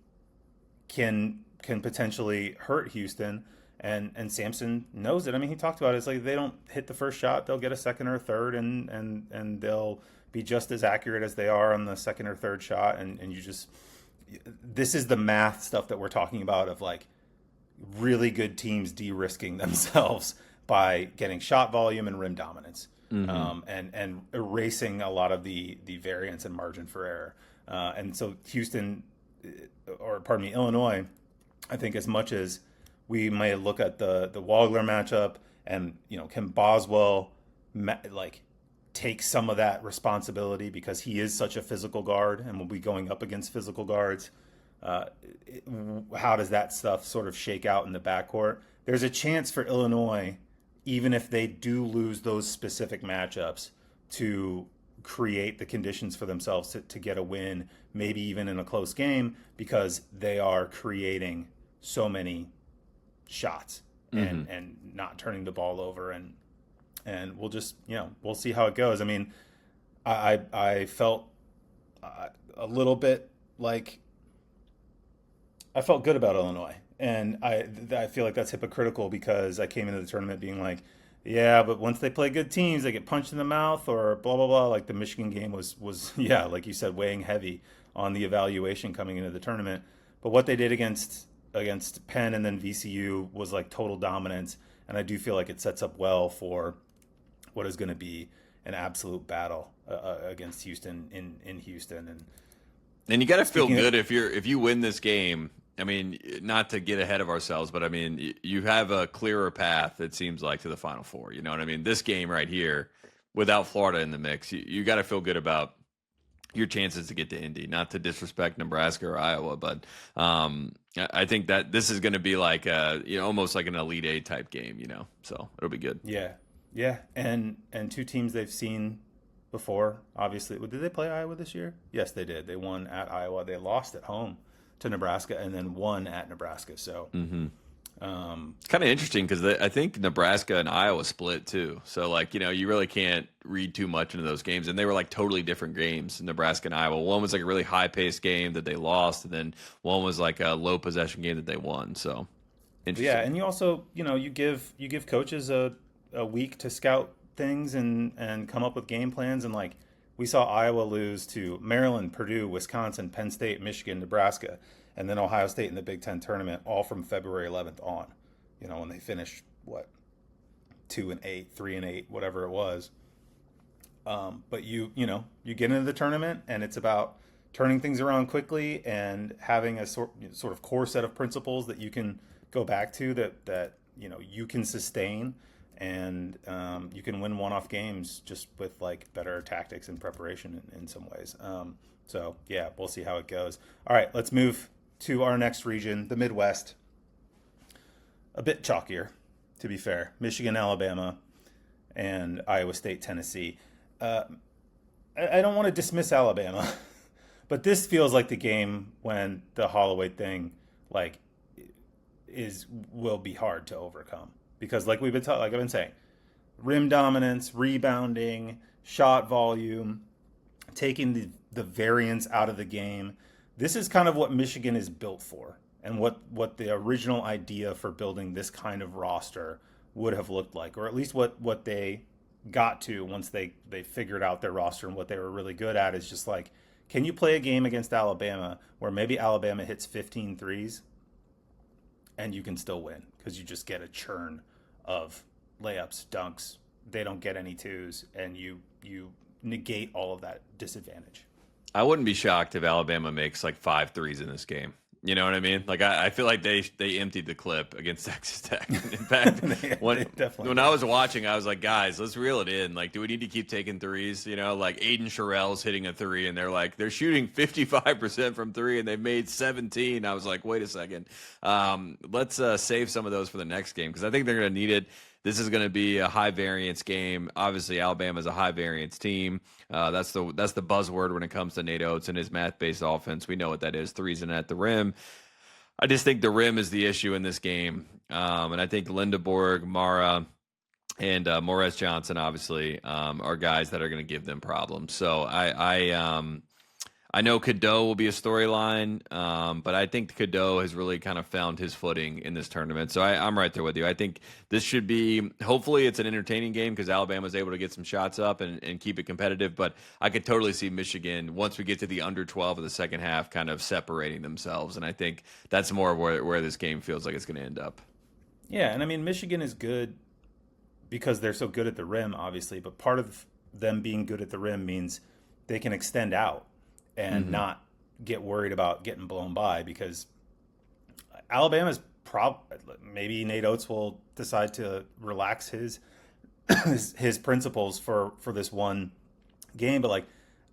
can potentially hurt Houston. And Sampson knows it. I mean, he talked about it. It's like, they don't hit the first shot, they'll get a second or a third, and they'll be just as accurate as they are on the second or third shot. And you just, this is the math stuff that we're talking about, of like really good teams de-risking themselves by getting shot volume and rim dominance, and erasing a lot of the variance and margin for error. And so Illinois, I think, as much as we may look at the Wagler matchup and, can Boswell take some of that responsibility because he is such a physical guard and will be going up against physical guards. How does that stuff sort of shake out in the backcourt? There's a chance for Illinois, even if they do lose those specific matchups, to create the conditions for themselves to get a win, maybe even in a close game, because they are creating so many shots and not turning the ball over, and we'll just, we'll see how it goes. I mean, I felt a little bit like, I felt good about Illinois, and I feel like that's hypocritical because I came into the tournament being like, yeah, but once they play good teams, they get punched in the mouth or blah, blah, blah. Like the Michigan game was yeah, like you said, weighing heavy on the evaluation coming into the tournament. But what they did against Penn and then VCU was like total dominance, and I do feel like it sets up well for what is going to be an absolute battle against Houston in Houston. And you got to feel good if you win this game. I mean, not to get ahead of ourselves, but I mean, you have a clearer path, it seems like, to the Final Four. You know what I mean? This game right here, without Florida in the mix, you got to feel good about your chances to get to Indy. Not to disrespect Nebraska or Iowa, but I think that this is going to be like almost like an Elite Eight type game. So it'll be good. Yeah, and two teams they've seen before. Obviously, did they play Iowa this year? Yes, they did. They won at Iowa. They lost at home to Nebraska and then won at Nebraska. So it's kind of interesting because I think Nebraska and Iowa split too. So you really can't read too much into those games. And they were like totally different games, Nebraska and Iowa. One was like a really high paced game that they lost, and then one was like a low possession game that they won. So interesting. Yeah, and you also you give coaches a week to scout things and come up with game plans, and like we saw Iowa lose to Maryland, Purdue, Wisconsin, Penn State, Michigan, Nebraska, and then Ohio State in the Big Ten tournament, all from February 11th on. When they finished 2-8, 3-8, whatever it was. But you get into the tournament, and it's about turning things around quickly and having a sort of core set of principles that you can go back to that you can sustain. And you can win one-off games just with like better tactics and preparation in some ways. So yeah, we'll see how it goes. All right, let's move to our next region, the Midwest. A bit chalkier, to be fair. Michigan, Alabama, and Iowa State, Tennessee. I don't want to dismiss Alabama, but this feels like the game when the Holloway thing will be hard to overcome. Because like I've been saying, rim dominance, rebounding, shot volume, taking the variance out of the game. This is kind of what Michigan is built for, and what the original idea for building this kind of roster would have looked like, or at least what they got to once they figured out their roster and what they were really good at is just like, can you play a game against Alabama where maybe Alabama hits 15 threes and you can still win because you just get a churn of layups, dunks. They don't get any twos, and you negate all of that disadvantage. I wouldn't be shocked if Alabama makes like 5 threes in this game. You know what I mean? Like I feel like they emptied the clip against Texas Tech. In fact, when I was watching, I was like, guys, let's reel it in. Like, do we need to keep taking threes? You know, like Aiden Sherrell's hitting a 3, and they're shooting 55% from 3, and they've made 17. I was like, wait a second. Let's save some of those for the next game because I think they're going to need it. This is going to be a high variance game. Obviously, Alabama's a high variance team. That's the buzzword when it comes to Nate Oates and his math-based offense. We know what that is, threes and at the rim. I just think the rim is the issue in this game. And I think Lindeborg, Mara, and Morez Johnson, obviously, are guys that are going to give them problems. So I know Cadeau will be a storyline, but I think Cadeau has really kind of found his footing in this tournament. So I'm right there with you. I think this should be, hopefully it's an entertaining game because Alabama's able to get some shots up and keep it competitive. But I could totally see Michigan, once we get to the under 12 of the second half, kind of separating themselves. And I think that's more where this game feels like it's going to end up. Yeah, and I mean, Michigan is good because they're so good at the rim, obviously. But part of them being good at the rim means they can extend out and not get worried about getting blown by because Alabama's maybe Nate Oates will decide to relax his principles for this one game, but like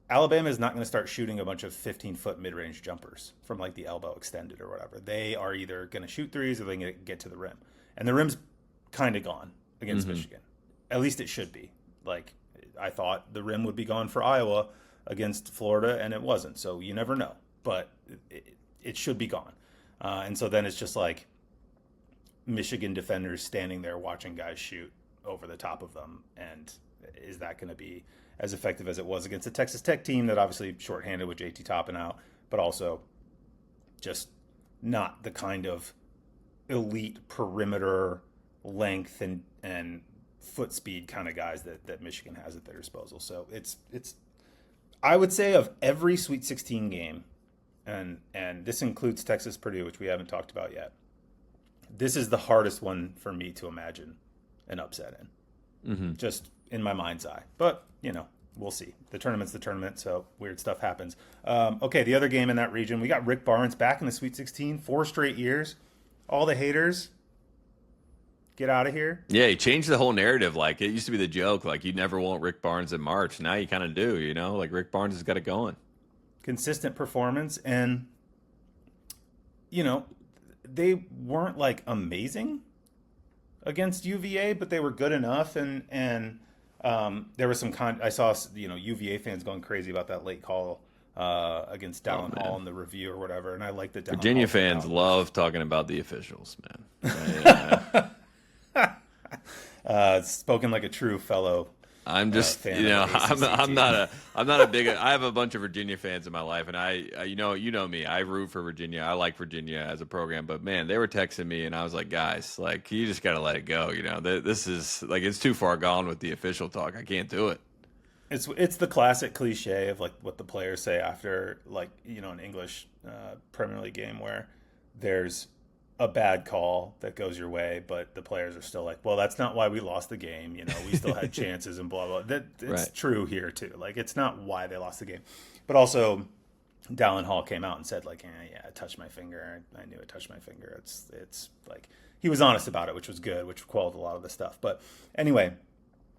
Alabama is not going to start shooting a bunch of 15-foot mid-range jumpers from like the elbow extended or whatever. They are either going to shoot threes or they're going to get to the rim, and the rim's kind of gone against Michigan. At least it should be. Like I thought the rim would be gone for Iowa against Florida, and it wasn't. So you never know, but it should be gone. And so then it's just like Michigan defenders standing there watching guys shoot over the top of them. And is that going to be as effective as it was against the Texas Tech team that obviously shorthanded with JT Toppin out, but also just not the kind of elite perimeter length and foot speed kind of guys that Michigan has at their disposal. So it's I would say of every Sweet 16 game, and this includes Texas Purdue, which we haven't talked about yet, this is the hardest one for me to imagine an upset in, just in my mind's eye. But, we'll see. The tournament's the tournament, so weird stuff happens. Okay, the other game in that region, we got Rick Barnes back in the Sweet 16, 4 straight years. All the haters, get out of here. Yeah, he changed the whole narrative. Like, it used to be the joke, like, you never want Rick Barnes in March. Now you kind of do, Like, Rick Barnes has got it going. Consistent performance, and, they weren't, like, amazing against UVA, but they were good enough, and there was some I saw, UVA fans going crazy about that late call against Dallin Hall in the review or whatever, and I like the Virginia fans love talking about the officials, man. Spoken like a true fellow. I'm just, I'm not a big. I have a bunch of Virginia fans in my life, and I you know me. I root for Virginia. I like Virginia as a program, but man, they were texting me, and I was like, guys, like you just gotta let it go. This is like it's too far gone with the official talk. I can't do it. It's the classic cliche of like what the players say after like an English Premier League game where there's a bad call that goes your way, but the players are still like, well, that's not why we lost the game. We still had chances and blah, blah. It's right. True here too. Like, it's not why they lost the game, but also Dallin Hall came out and said like, yeah, I touched my finger. I knew it touched my finger. It's like, he was honest about it, which was good, which quelled a lot of the stuff. But anyway,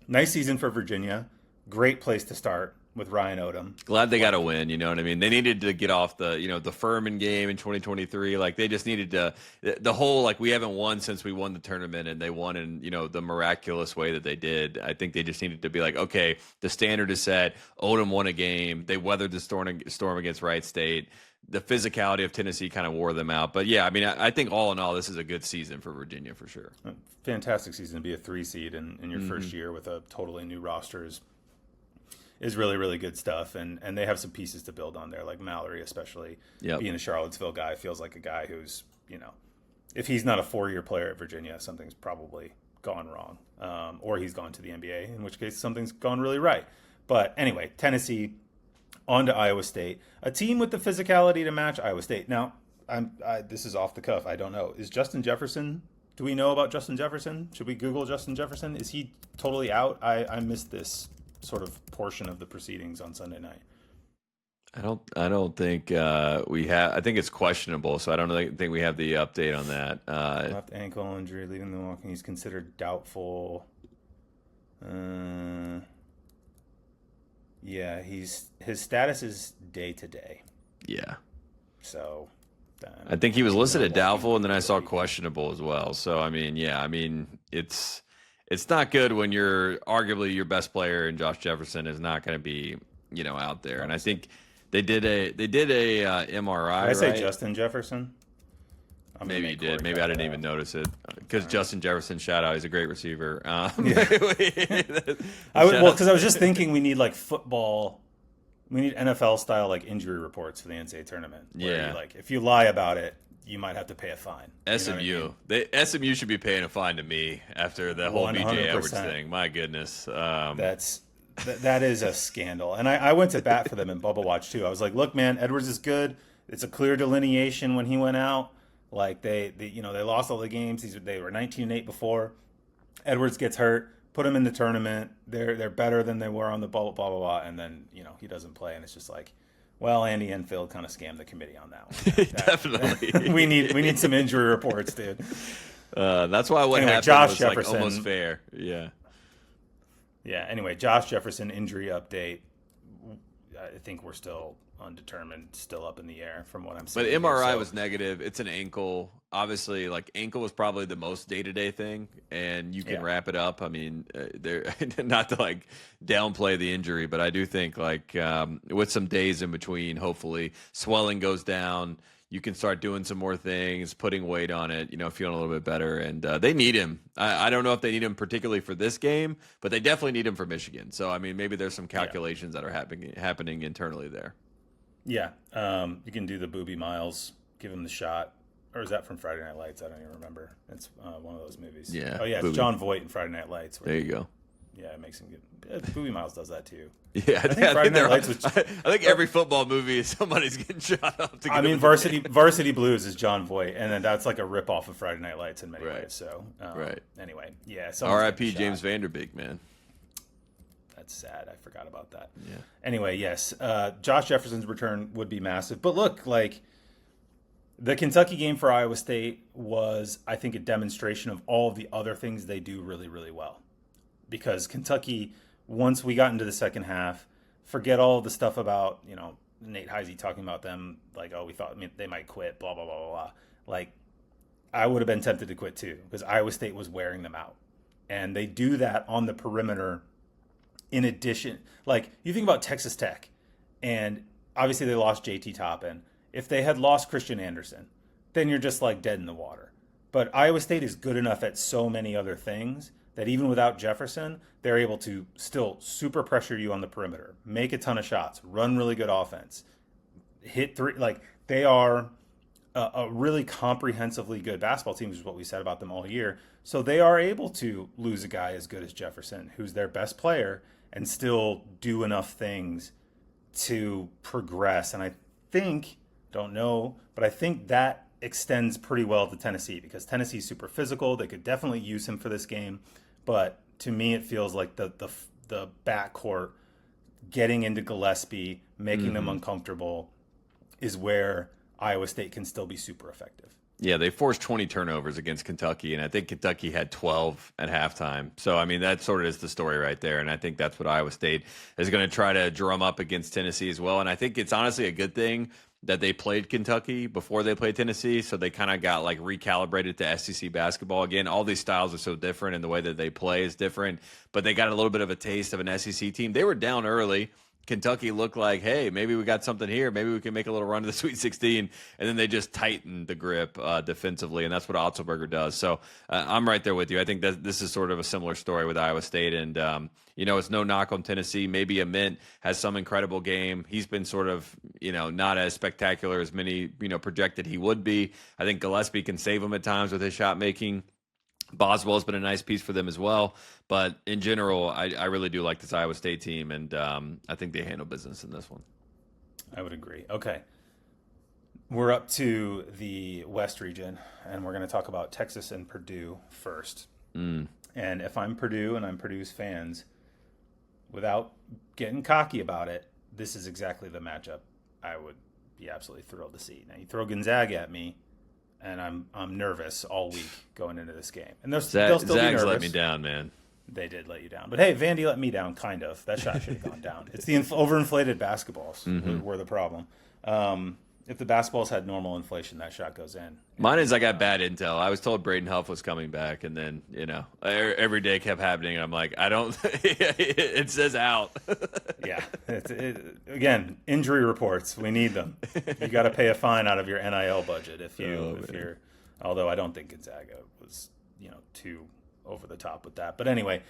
nice season for Virginia. Great place to start with Ryan Odom. Glad they got a win, you know what I mean? They needed to get off the Furman game in 2023. Like, they just needed to, the whole, like, we haven't won since we won the tournament, and they won in, the miraculous way that they did. I think they just needed to be like, okay, the standard is set. Odom won a game. They weathered the storm against Wright State. The physicality of Tennessee kind of wore them out. But yeah, I mean, I think all in all, this is a good season for Virginia for sure. Fantastic season to be a 3 seed in your first year with a totally new roster is really, really good stuff. And they have some pieces to build on there, like Mallory, especially being a Charlottesville guy, feels like a guy who's, if he's not a 4-year player at Virginia, something's probably gone wrong, or he's gone to the NBA, in which case something's gone really right. But anyway, Tennessee on to Iowa State, a team with the physicality to match Iowa State. Now, this is off the cuff. I don't know. Is Justin Jefferson? Do we know about Justin Jefferson? Should we Google Justin Jefferson? Is he totally out? I missed this sort of portion of the proceedings on Sunday night. I don't think we have. I think it's questionable, so I don't think we have the update on that. Left ankle injury, leaving the walking. He's considered doubtful. Yeah, his status is day to day. Yeah. So. I think he was listed at doubtful, and then I saw questionable as well. So I mean, yeah, I mean it's not good when you're arguably your best player and Josh Jefferson is not going to be out there. And I think they did a MRI. Did I say right? Justin Jefferson? Maybe you did. Maybe I didn't even notice it because Justin Jefferson, shout out, he's a great receiver. Because I was just thinking we need like football. We need NFL style like injury reports for the NCAA tournament. Yeah, if you lie about it, you might have to pay a fine. SMU, SMU should be paying a fine to me after the whole 100%. BJ Edwards thing. My goodness, that is a scandal. And I went to bat for them in Bubble Watch too. I was like, look, man, Edwards is good. It's a clear delineation when he went out. Like they lost all the games. They were 19-8 before. Edwards gets hurt. Put them in the tournament. They're better than they were on the bubble, blah, blah, blah. And then, he doesn't play. And it's just like, well, Andy Enfield kind of scammed the committee on that one. Definitely. we need some injury reports, dude. That's why what happened Josh was Jefferson, like almost fair. Yeah. Yeah. Anyway, Josh Jefferson injury update. I think we're still undetermined, still up in the air from what I'm seeing. But MRI was negative. It's an ankle. Obviously, like ankle was probably the most day-to-day thing, and you can wrap it up. I mean, they're not to like downplay the injury, but I do think like with some days in between, hopefully swelling goes down. You can start doing some more things, putting weight on it, feeling a little bit better. And they need him. I don't know if they need him particularly for this game, but they definitely need him for Michigan. So, I mean, maybe there's some calculations that are happening internally there. Yeah. You can do the Booby Miles, give him the shot. Or is that from Friday Night Lights? I don't even remember. It's one of those movies. Yeah. Oh, yeah. It's John Voight in Friday Night Lights. There you go. Yeah, it makes him good. Booby Miles does that too. Yeah, I think every football movie somebody's getting shot up. Varsity Blues is John Voight, and then that's like a ripoff of Friday Night Lights in many ways. So, anyway, yeah. R.I.P. James Vanderbeek, man. That's sad. I forgot about that. Yeah. Anyway, yes, Josh Jefferson's return would be massive. But look, like the Kentucky game for Iowa State was, I think, a demonstration of all of the other things they do really, really well. Because Kentucky, once we got into the second half, forget all of the stuff about, Nate Heisey talking about them, like, we thought they might quit, blah, blah, blah, blah, blah. Like, I would have been tempted to quit too, because Iowa State was wearing them out. And they do that on the perimeter in addition. Like, you think about Texas Tech, and obviously they lost JT Toppin. If they had lost Christian Anderson, then you're just, like, dead in the water. But Iowa State is good enough at so many other things that even without Jefferson, they're able to still super pressure you on the perimeter, make a ton of shots, run really good offense, hit three. Like, they are a really comprehensively good basketball team, which is what we said about them all year. So they are able to lose a guy as good as Jefferson, who's their best player, and still do enough things to progress. And I think, don't know, but I think that extends pretty well to Tennessee, because Tennessee's super physical. They could definitely use him for this game. But to me, it feels like the backcourt getting into Gillespie, making them uncomfortable, is where Iowa State can still be super effective. Yeah, they forced 20 turnovers against Kentucky, and I think Kentucky had 12 at halftime. So, I mean, that sort of is the story right there, and I think that's what Iowa State is going to try to drum up against Tennessee as well. And I think it's honestly a good thing that they played Kentucky before they played Tennessee, so they kind of got like recalibrated to SEC basketball. Again, all these styles are so different, and the way that they play is different, but they got a little bit of a taste of an SEC team. They were down early. Kentucky looked like, hey, maybe we got something here. Maybe we can make a little run to the Sweet 16. And then they just tightened the grip defensively, and that's what Otzelberger does. So I'm right there with you. I think that this is sort of a similar story with Iowa State. And, it's no knock on Tennessee. Maybe Eamonn has some incredible game. He's been sort of, not as spectacular as many, projected he would be. I think Gillespie can save him at times with his shot making. Boswell's been a nice piece for them as well. But in general, I really do like this Iowa State team, and I think they handle business in this one. I would agree. Okay. We're up to the West region, and we're going to talk about Texas and Purdue first. And if I'm Purdue and I'm Purdue's fans, without getting cocky about it, this is exactly the matchup I would be absolutely thrilled to see. Now, you throw Gonzaga at me, and I'm nervous all week going into this game. And they'll still be nervous. Let me down, man. They did let you down. But hey, Vandy let me down, kind of. That shot should have gone down. It's the overinflated basketballs were the problem. If the basketballs had normal inflation, that shot goes in. Mine is I got bad intel. I was told Braden Huff was coming back, and then, every day kept happening, and I'm like, I don't – it says out. Yeah. Again, injury reports. We need them. You got to pay a fine out of your NIL budget if you're – although I don't think Gonzaga was, too over the top with that. But anyway,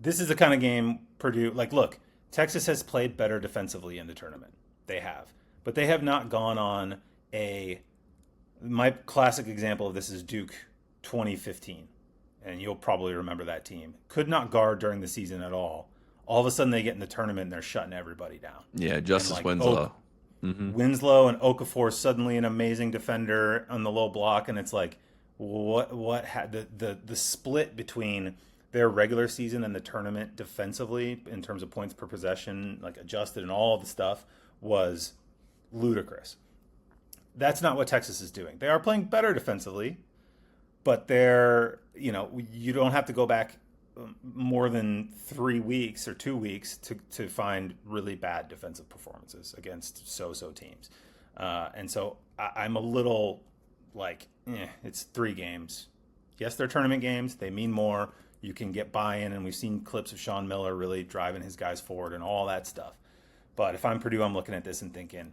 this is the kind of game Purdue – look, Texas has played better defensively in the tournament. They have. But they have not gone on my classic example of this is Duke 2015. And you'll probably remember that team. Could not guard during the season at all. All of a sudden they get in the tournament and they're shutting everybody down. Yeah, Justice Winslow. Winslow and Okafor suddenly an amazing defender on the low block. And it's like, what had the split between their regular season and the tournament defensively in terms of points per possession, adjusted and all of the stuff, was ludicrous. That's not what Texas is doing. They are playing better defensively, but they're, you don't have to go back more than 3 weeks or 2 weeks to find really bad defensive performances against so-so teams. And so I'm a little it's 3 games. Yes, they're tournament games. They mean more. You can get buy-in, and we've seen clips of Sean Miller really driving his guys forward and all that stuff. But if I'm Purdue, I'm looking at this and thinking,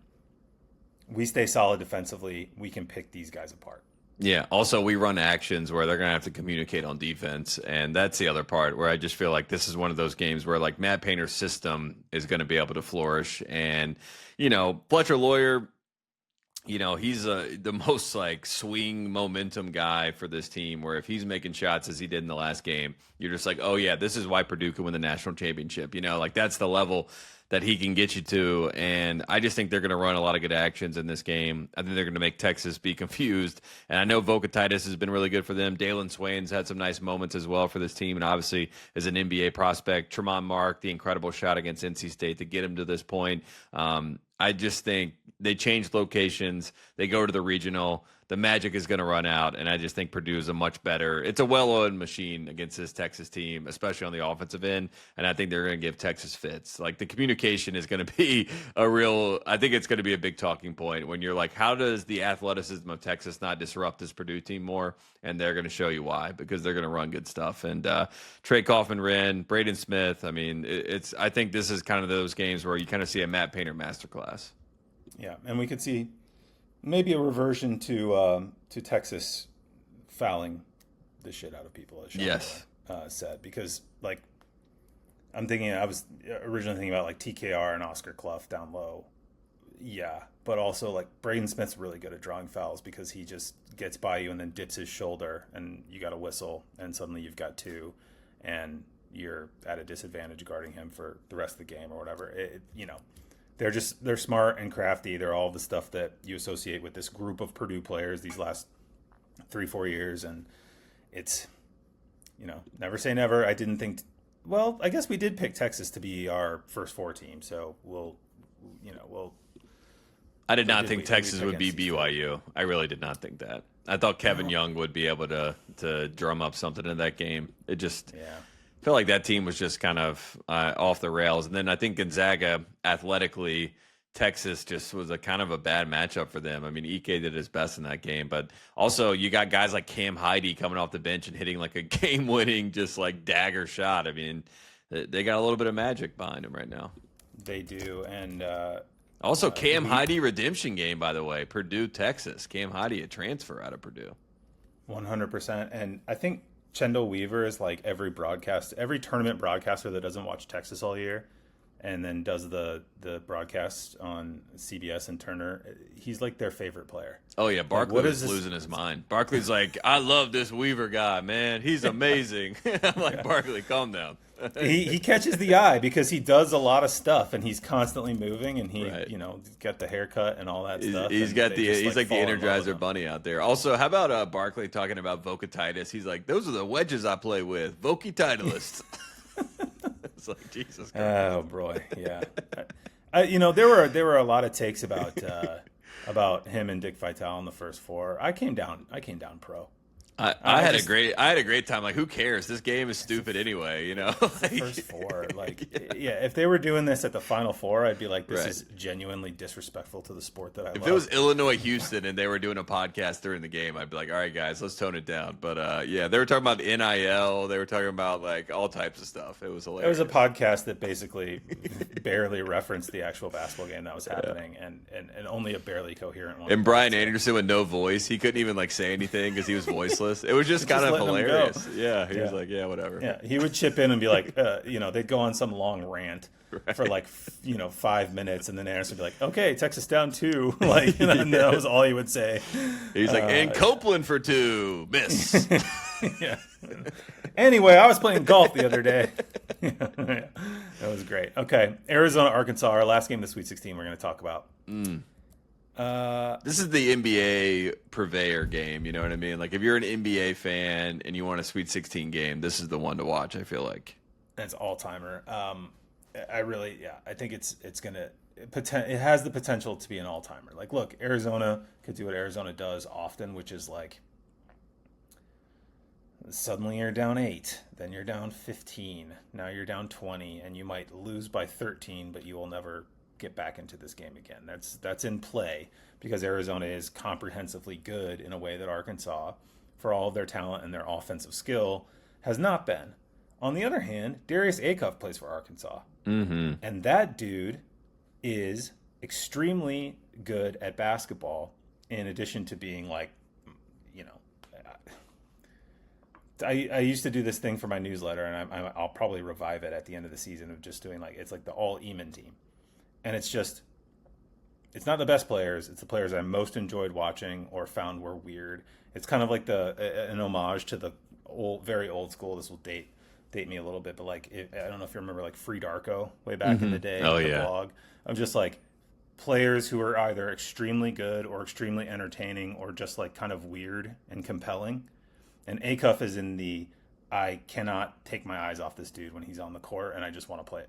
we stay solid defensively, we can pick these guys apart. Yeah. Also, we run actions where they're going to have to communicate on defense. And that's the other part where I just feel like this is one of those games where Matt Painter's system is going to be able to flourish. And, Fletcher Lawyer, he's the most swing momentum guy for this team, where if he's making shots as he did in the last game, you're just like, oh yeah, this is why Purdue can win the national championship. That's the level that he can get you to. And I just think they're going to run a lot of good actions in this game. I think they're going to make Texas be confused. And I know Vokatitis has been really good for them. Dalen Swain's had some nice moments as well for this team, and obviously is an NBA prospect. Tremont Mark, the incredible shot against NC State to get him to this point. I just think they change locations. They go to the regional. The magic is going to run out, and I just think Purdue is it's a well-oiled machine against this Texas team, especially on the offensive end, and I think they're going to give Texas fits. The communication is going to be I think it's going to be a big talking point when you're how does the athleticism of Texas not disrupt this Purdue team more? And they're going to show you why, because they're going to run good stuff. And Trey Kaufman-Renn, Braden Smith, I think this is kind of those games where you kind of see a Matt Painter masterclass. Yeah, and we could see maybe a reversion to Texas fouling the shit out of people, as Sean Miller said, because I'm thinking, I was originally thinking about TKR and Oscar Clough down low. Yeah, but also Braden Smith's really good at drawing fouls because he just gets by you and then dips his shoulder and you got a whistle and suddenly you've got 2 and you're at a disadvantage guarding him for the rest of the game or whatever. They're smart and crafty. They're all the stuff that you associate with this group of Purdue players these last 3-4 years. And it's, never say never. I didn't think, I guess we did pick Texas to be our first 4 team. So we'll. I did not think Texas would be BYU. I really did not think that. I thought Kevin Young would be able to drum up something in that game. It just felt like that team was just kind of off the rails. And then I think Gonzaga, athletically, Texas just was a kind of a bad matchup for them. Ike did his best in that game. But also you got guys like Cam Heide coming off the bench and hitting a game-winning just dagger shot. They got a little bit of magic behind them right now. They do. And also, Cam Heide redemption game, by the way. Purdue, Texas. Cam Heide, a transfer out of Purdue. 100%. And I think Chendall Weaver is every tournament broadcaster that doesn't watch Texas all year and then does the broadcast on CBS and Turner. He's like their favorite player. Oh yeah, Barkley like, was losing his mind. Barkley's like, I love this Weaver guy, man. He's amazing. I'm like, Barkley, calm down. he catches the eye because he does a lot of stuff and he's constantly moving, and he got the haircut and all that stuff. He's like the Energizer Bunny out there. Also, how about Barkley talking about vocatitis? He's like, those are the wedges I play with, vocatitalists. It's like, Jesus Christ. Oh boy, yeah. There were a lot of takes about him and Dick Vitale in the first four. I came down pro. I had a great time. Like, who cares? This game is stupid anyway, The first four, if they were doing this at the Final Four, I'd be like, this is genuinely disrespectful to the sport that I love. If it was Illinois Houston and they were doing a podcast during the game, I'd be like, all right, guys, let's tone it down. But they were talking about NIL. They were talking about like all types of stuff. It was hilarious. It was a podcast that basically barely referenced the actual basketball game that was happening, and only a barely coherent one. And Brian Anderson with no voice, he couldn't even like say anything because he was voiseless. It was just kind of hilarious. Yeah, he was like, yeah, whatever. Yeah, he would chip in and be like, they'd go on some long rant for like, 5 minutes, and then Anderson would be like, okay, Texas down 2. And that was all he would say. He's like, and Copeland for 2, miss. Yeah. Anyway, I was playing golf the other day. That was great. Okay, Arizona, Arkansas, our last game of the Sweet 16 we're going to talk about. This is the NBA purveyor game, you know what I mean? Like, if you're an NBA fan and you want a Sweet 16 game, this is the one to watch, I feel like. It's all-timer. I think it has the potential to be an all-timer. Like, look, Arizona could do what Arizona does often, which is like, suddenly you're down 8, then you're down 15, now you're down 20, and you might lose by 13, but you will never get back into this game again. That's in play because Arizona is comprehensively good in a way that Arkansas, for all of their talent and their offensive skill, has not been. On the other hand, Darius Acuff plays for Arkansas, and that dude is extremely good at basketball. In addition to being like, I used to do this thing for my newsletter, and I'll probably revive it at the end of the season of just doing it's like the all Eamonn team. And it's not the best players. It's the players I most enjoyed watching or found were weird. It's kind of like an homage to the very old school. This will date me a little bit, but I don't know if you remember Free Darko way back in the day. Oh, the yeah. blog. I'm just players who are either extremely good or extremely entertaining or just kind of weird and compelling. And Acuff is in the I cannot take my eyes off this dude when he's on the court, and I just want to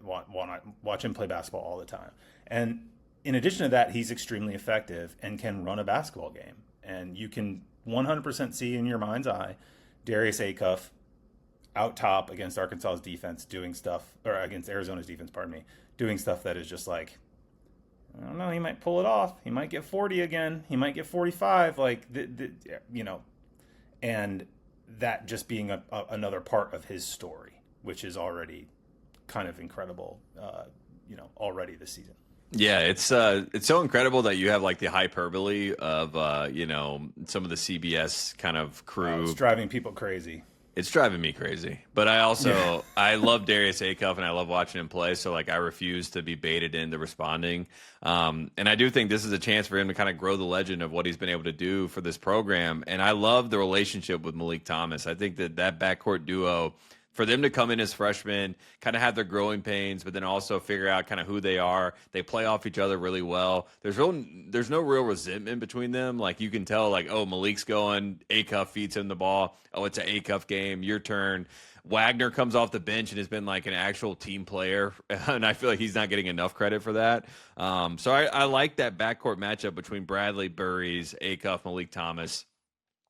watch him play basketball all the time. And in addition to that, he's extremely effective and can run a basketball game. And you can 100% see in your mind's eye Darius Acuff out top against Arkansas's defense doing stuff, or against Arizona's defense, doing stuff that is just I don't know, he might pull it off. He might get 40 again. He might get 45. And that just being another part of his story, which is already kind of incredible, already this season. Yeah, it's so incredible that you have the hyperbole of some of the CBS kind of crew. It's driving people crazy. It's driving me crazy. But I also I love Darius Acuff and I love watching him play. So I refuse to be baited into responding. And I do think this is a chance for him to kind of grow the legend of what he's been able to do for this program. And I love the relationship with Malik Thomas. I think that backcourt duo, for them to come in as freshmen, kind of have their growing pains, but then also figure out kind of who they are. They play off each other really well. There's no real resentment between them. You can tell, oh, Malik's going, Acuff feeds him the ball. Oh, it's an Acuff game. Your turn. Wagner comes off the bench and has been an actual team player, and I feel like he's not getting enough credit for that. So I like that backcourt matchup between Bradley, Burries, Acuff, Malik Thomas.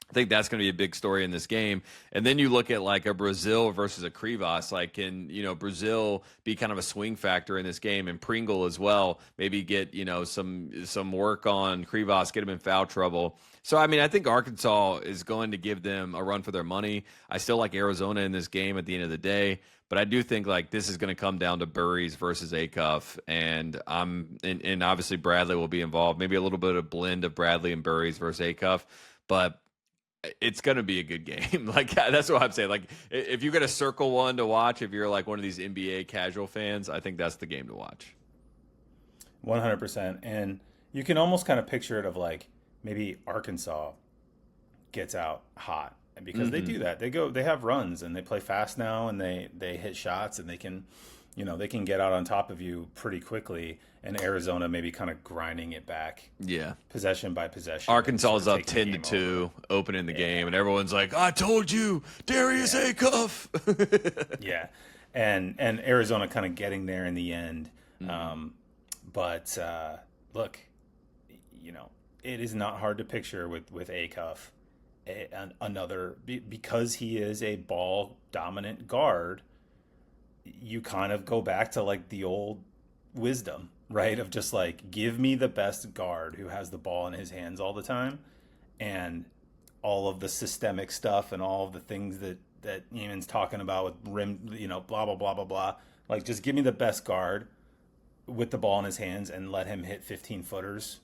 I think that's going to be a big story in this game. And then you look at a Brazil versus a Krivas. Can Brazil be kind of a swing factor in this game, and Pringle as well? Maybe get some work on Krivas, get him in foul trouble. So I think Arkansas is going to give them a run for their money. I still like Arizona in this game at the end of the day, but I do think this is going to come down to Burries versus Acuff, and obviously Bradley will be involved. Maybe a little bit of blend of Bradley and Burries versus Acuff, but it's going to be a good game. Like, that's what I'm saying. Like, if you're going to circle one to watch, if you're like one of these NBA casual fans, I think that's the game to watch. 100%. And you can almost kind of picture it of like maybe Arkansas gets out hot, because they do that. They have runs and they play fast now, and they hit shots, and they can get out on top of you pretty quickly. And Arizona maybe kind of grinding it back. Yeah. Possession by possession. Arkansas's up 10-2 opening the game, and everyone's like, I told you, Darius Acuff. Yeah. And Arizona kind of getting there in the end. But look, it is not hard to picture with Acuff another, because he is a ball dominant guard. You kind of go back to like the old wisdom, right? Of just like, give me the best guard who has the ball in his hands all the time, and all of the systemic stuff and all of the things that Eamonn's talking about with rim, blah, blah, blah, blah, blah. Like, just give me the best guard with the ball in his hands and let him hit 15 footers,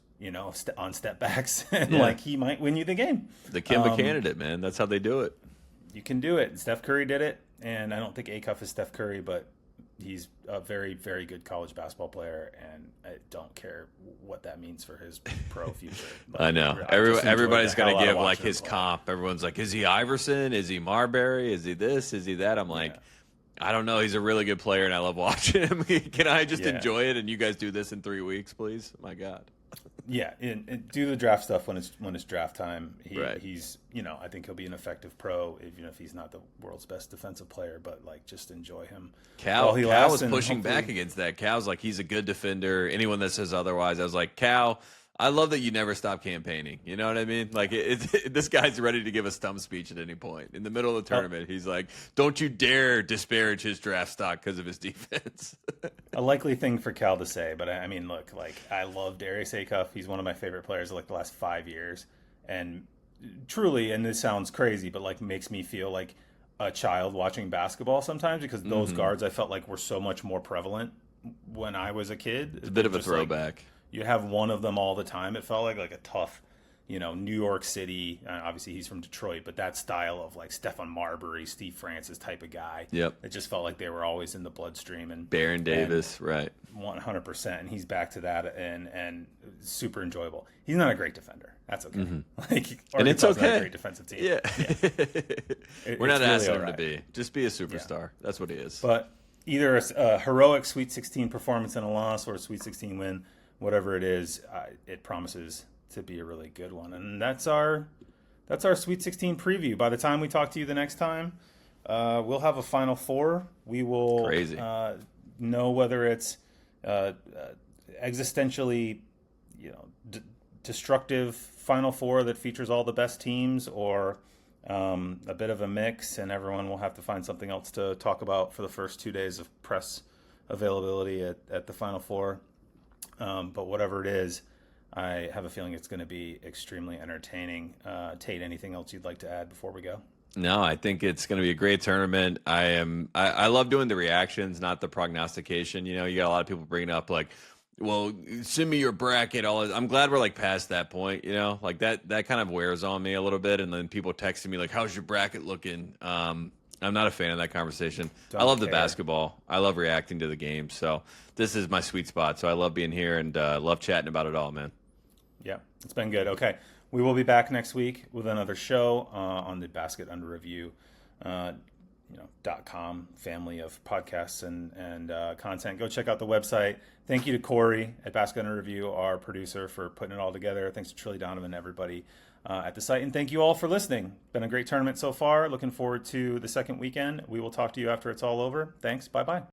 on step backs. And like, he might win you the game. The Kimba candidate, man. That's how they do it. You can do it. Steph Curry did it. And I don't think Acuff is Steph Curry, but he's a very, very good college basketball player, and I don't care what that means for his pro future. But I know. Everybody's going to give like his comp. Everyone's like, is he Iverson? Is he Marbury? Is he this? Is he that? I'm like, I don't know. He's a really good player, and I love watching him. Can I just enjoy it, and you guys do this in 3 weeks, please? My God. Yeah, and do the draft stuff when it's draft time. He's, I think he'll be an effective pro, even if he's not the world's best defensive player. But like, just enjoy him. Cal was pushing back against that. Cal's like, he's a good defender. Anyone that says otherwise, I was like, Cal, I love that you never stop campaigning. You know what I mean? Like, this guy's ready to give a stump speech at any point. In the middle of the tournament, he's like, don't you dare disparage his draft stock because of his defense. A likely thing for Cal to say, but I mean, look, like, I love Darius Acuff. He's one of my favorite players of like the last 5 years. And truly, and this sounds crazy, but like, makes me feel like a child watching basketball sometimes, because those guards I felt like were so much more prevalent when I was a kid. It's a bit of a throwback. Like, you have one of them all the time. It felt like a tough, New York City. Obviously, he's from Detroit, but that style of like Stephon Marbury, Steve Francis type of guy. Yep. It just felt like they were always in the bloodstream. And Baron Davis, right? 100%. And he's back to that, and super enjoyable. He's not a great defender. That's okay. And it's okay. Not a great defensive team. Yeah. We're not asking him to be. Just be a superstar. Yeah. That's what he is. But either a heroic Sweet 16 performance and a loss, or a Sweet 16 win. Whatever it is, it promises to be a really good one. And that's our Sweet 16 preview. By the time we talk to you the next time, we'll have a Final Four. We will know whether it's existentially, destructive Final Four that features all the best teams, or a bit of a mix, and everyone will have to find something else to talk about for the first 2 days of press availability at the Final Four. But whatever it is, I have a feeling it's going to be extremely entertaining. Tate, anything else you'd like to add before we go? No, I think it's going to be a great tournament. I love doing the reactions, not the prognostication. You got a lot of people bringing up like, well, send me your bracket. I'm glad we're like past that point. Like that kind of wears on me a little bit. And then people texting me like, how's your bracket looking? I'm not a fan of that conversation. I love the basketball. I love reacting to the game. So this is my sweet spot. So I love being here and love chatting about it all, man. Yeah, it's been good. Okay, we will be back next week with another show on the Basket Under Review .com family of podcasts and content. Go check out the website. Thank you to Corey at Basket Under Review, our producer, for putting it all together. Thanks to Trilly Donovan and everybody at the site. And thank you all for listening. Been a great tournament so far. Looking forward to the second weekend. We will talk to you after it's all over. Thanks. Bye-bye.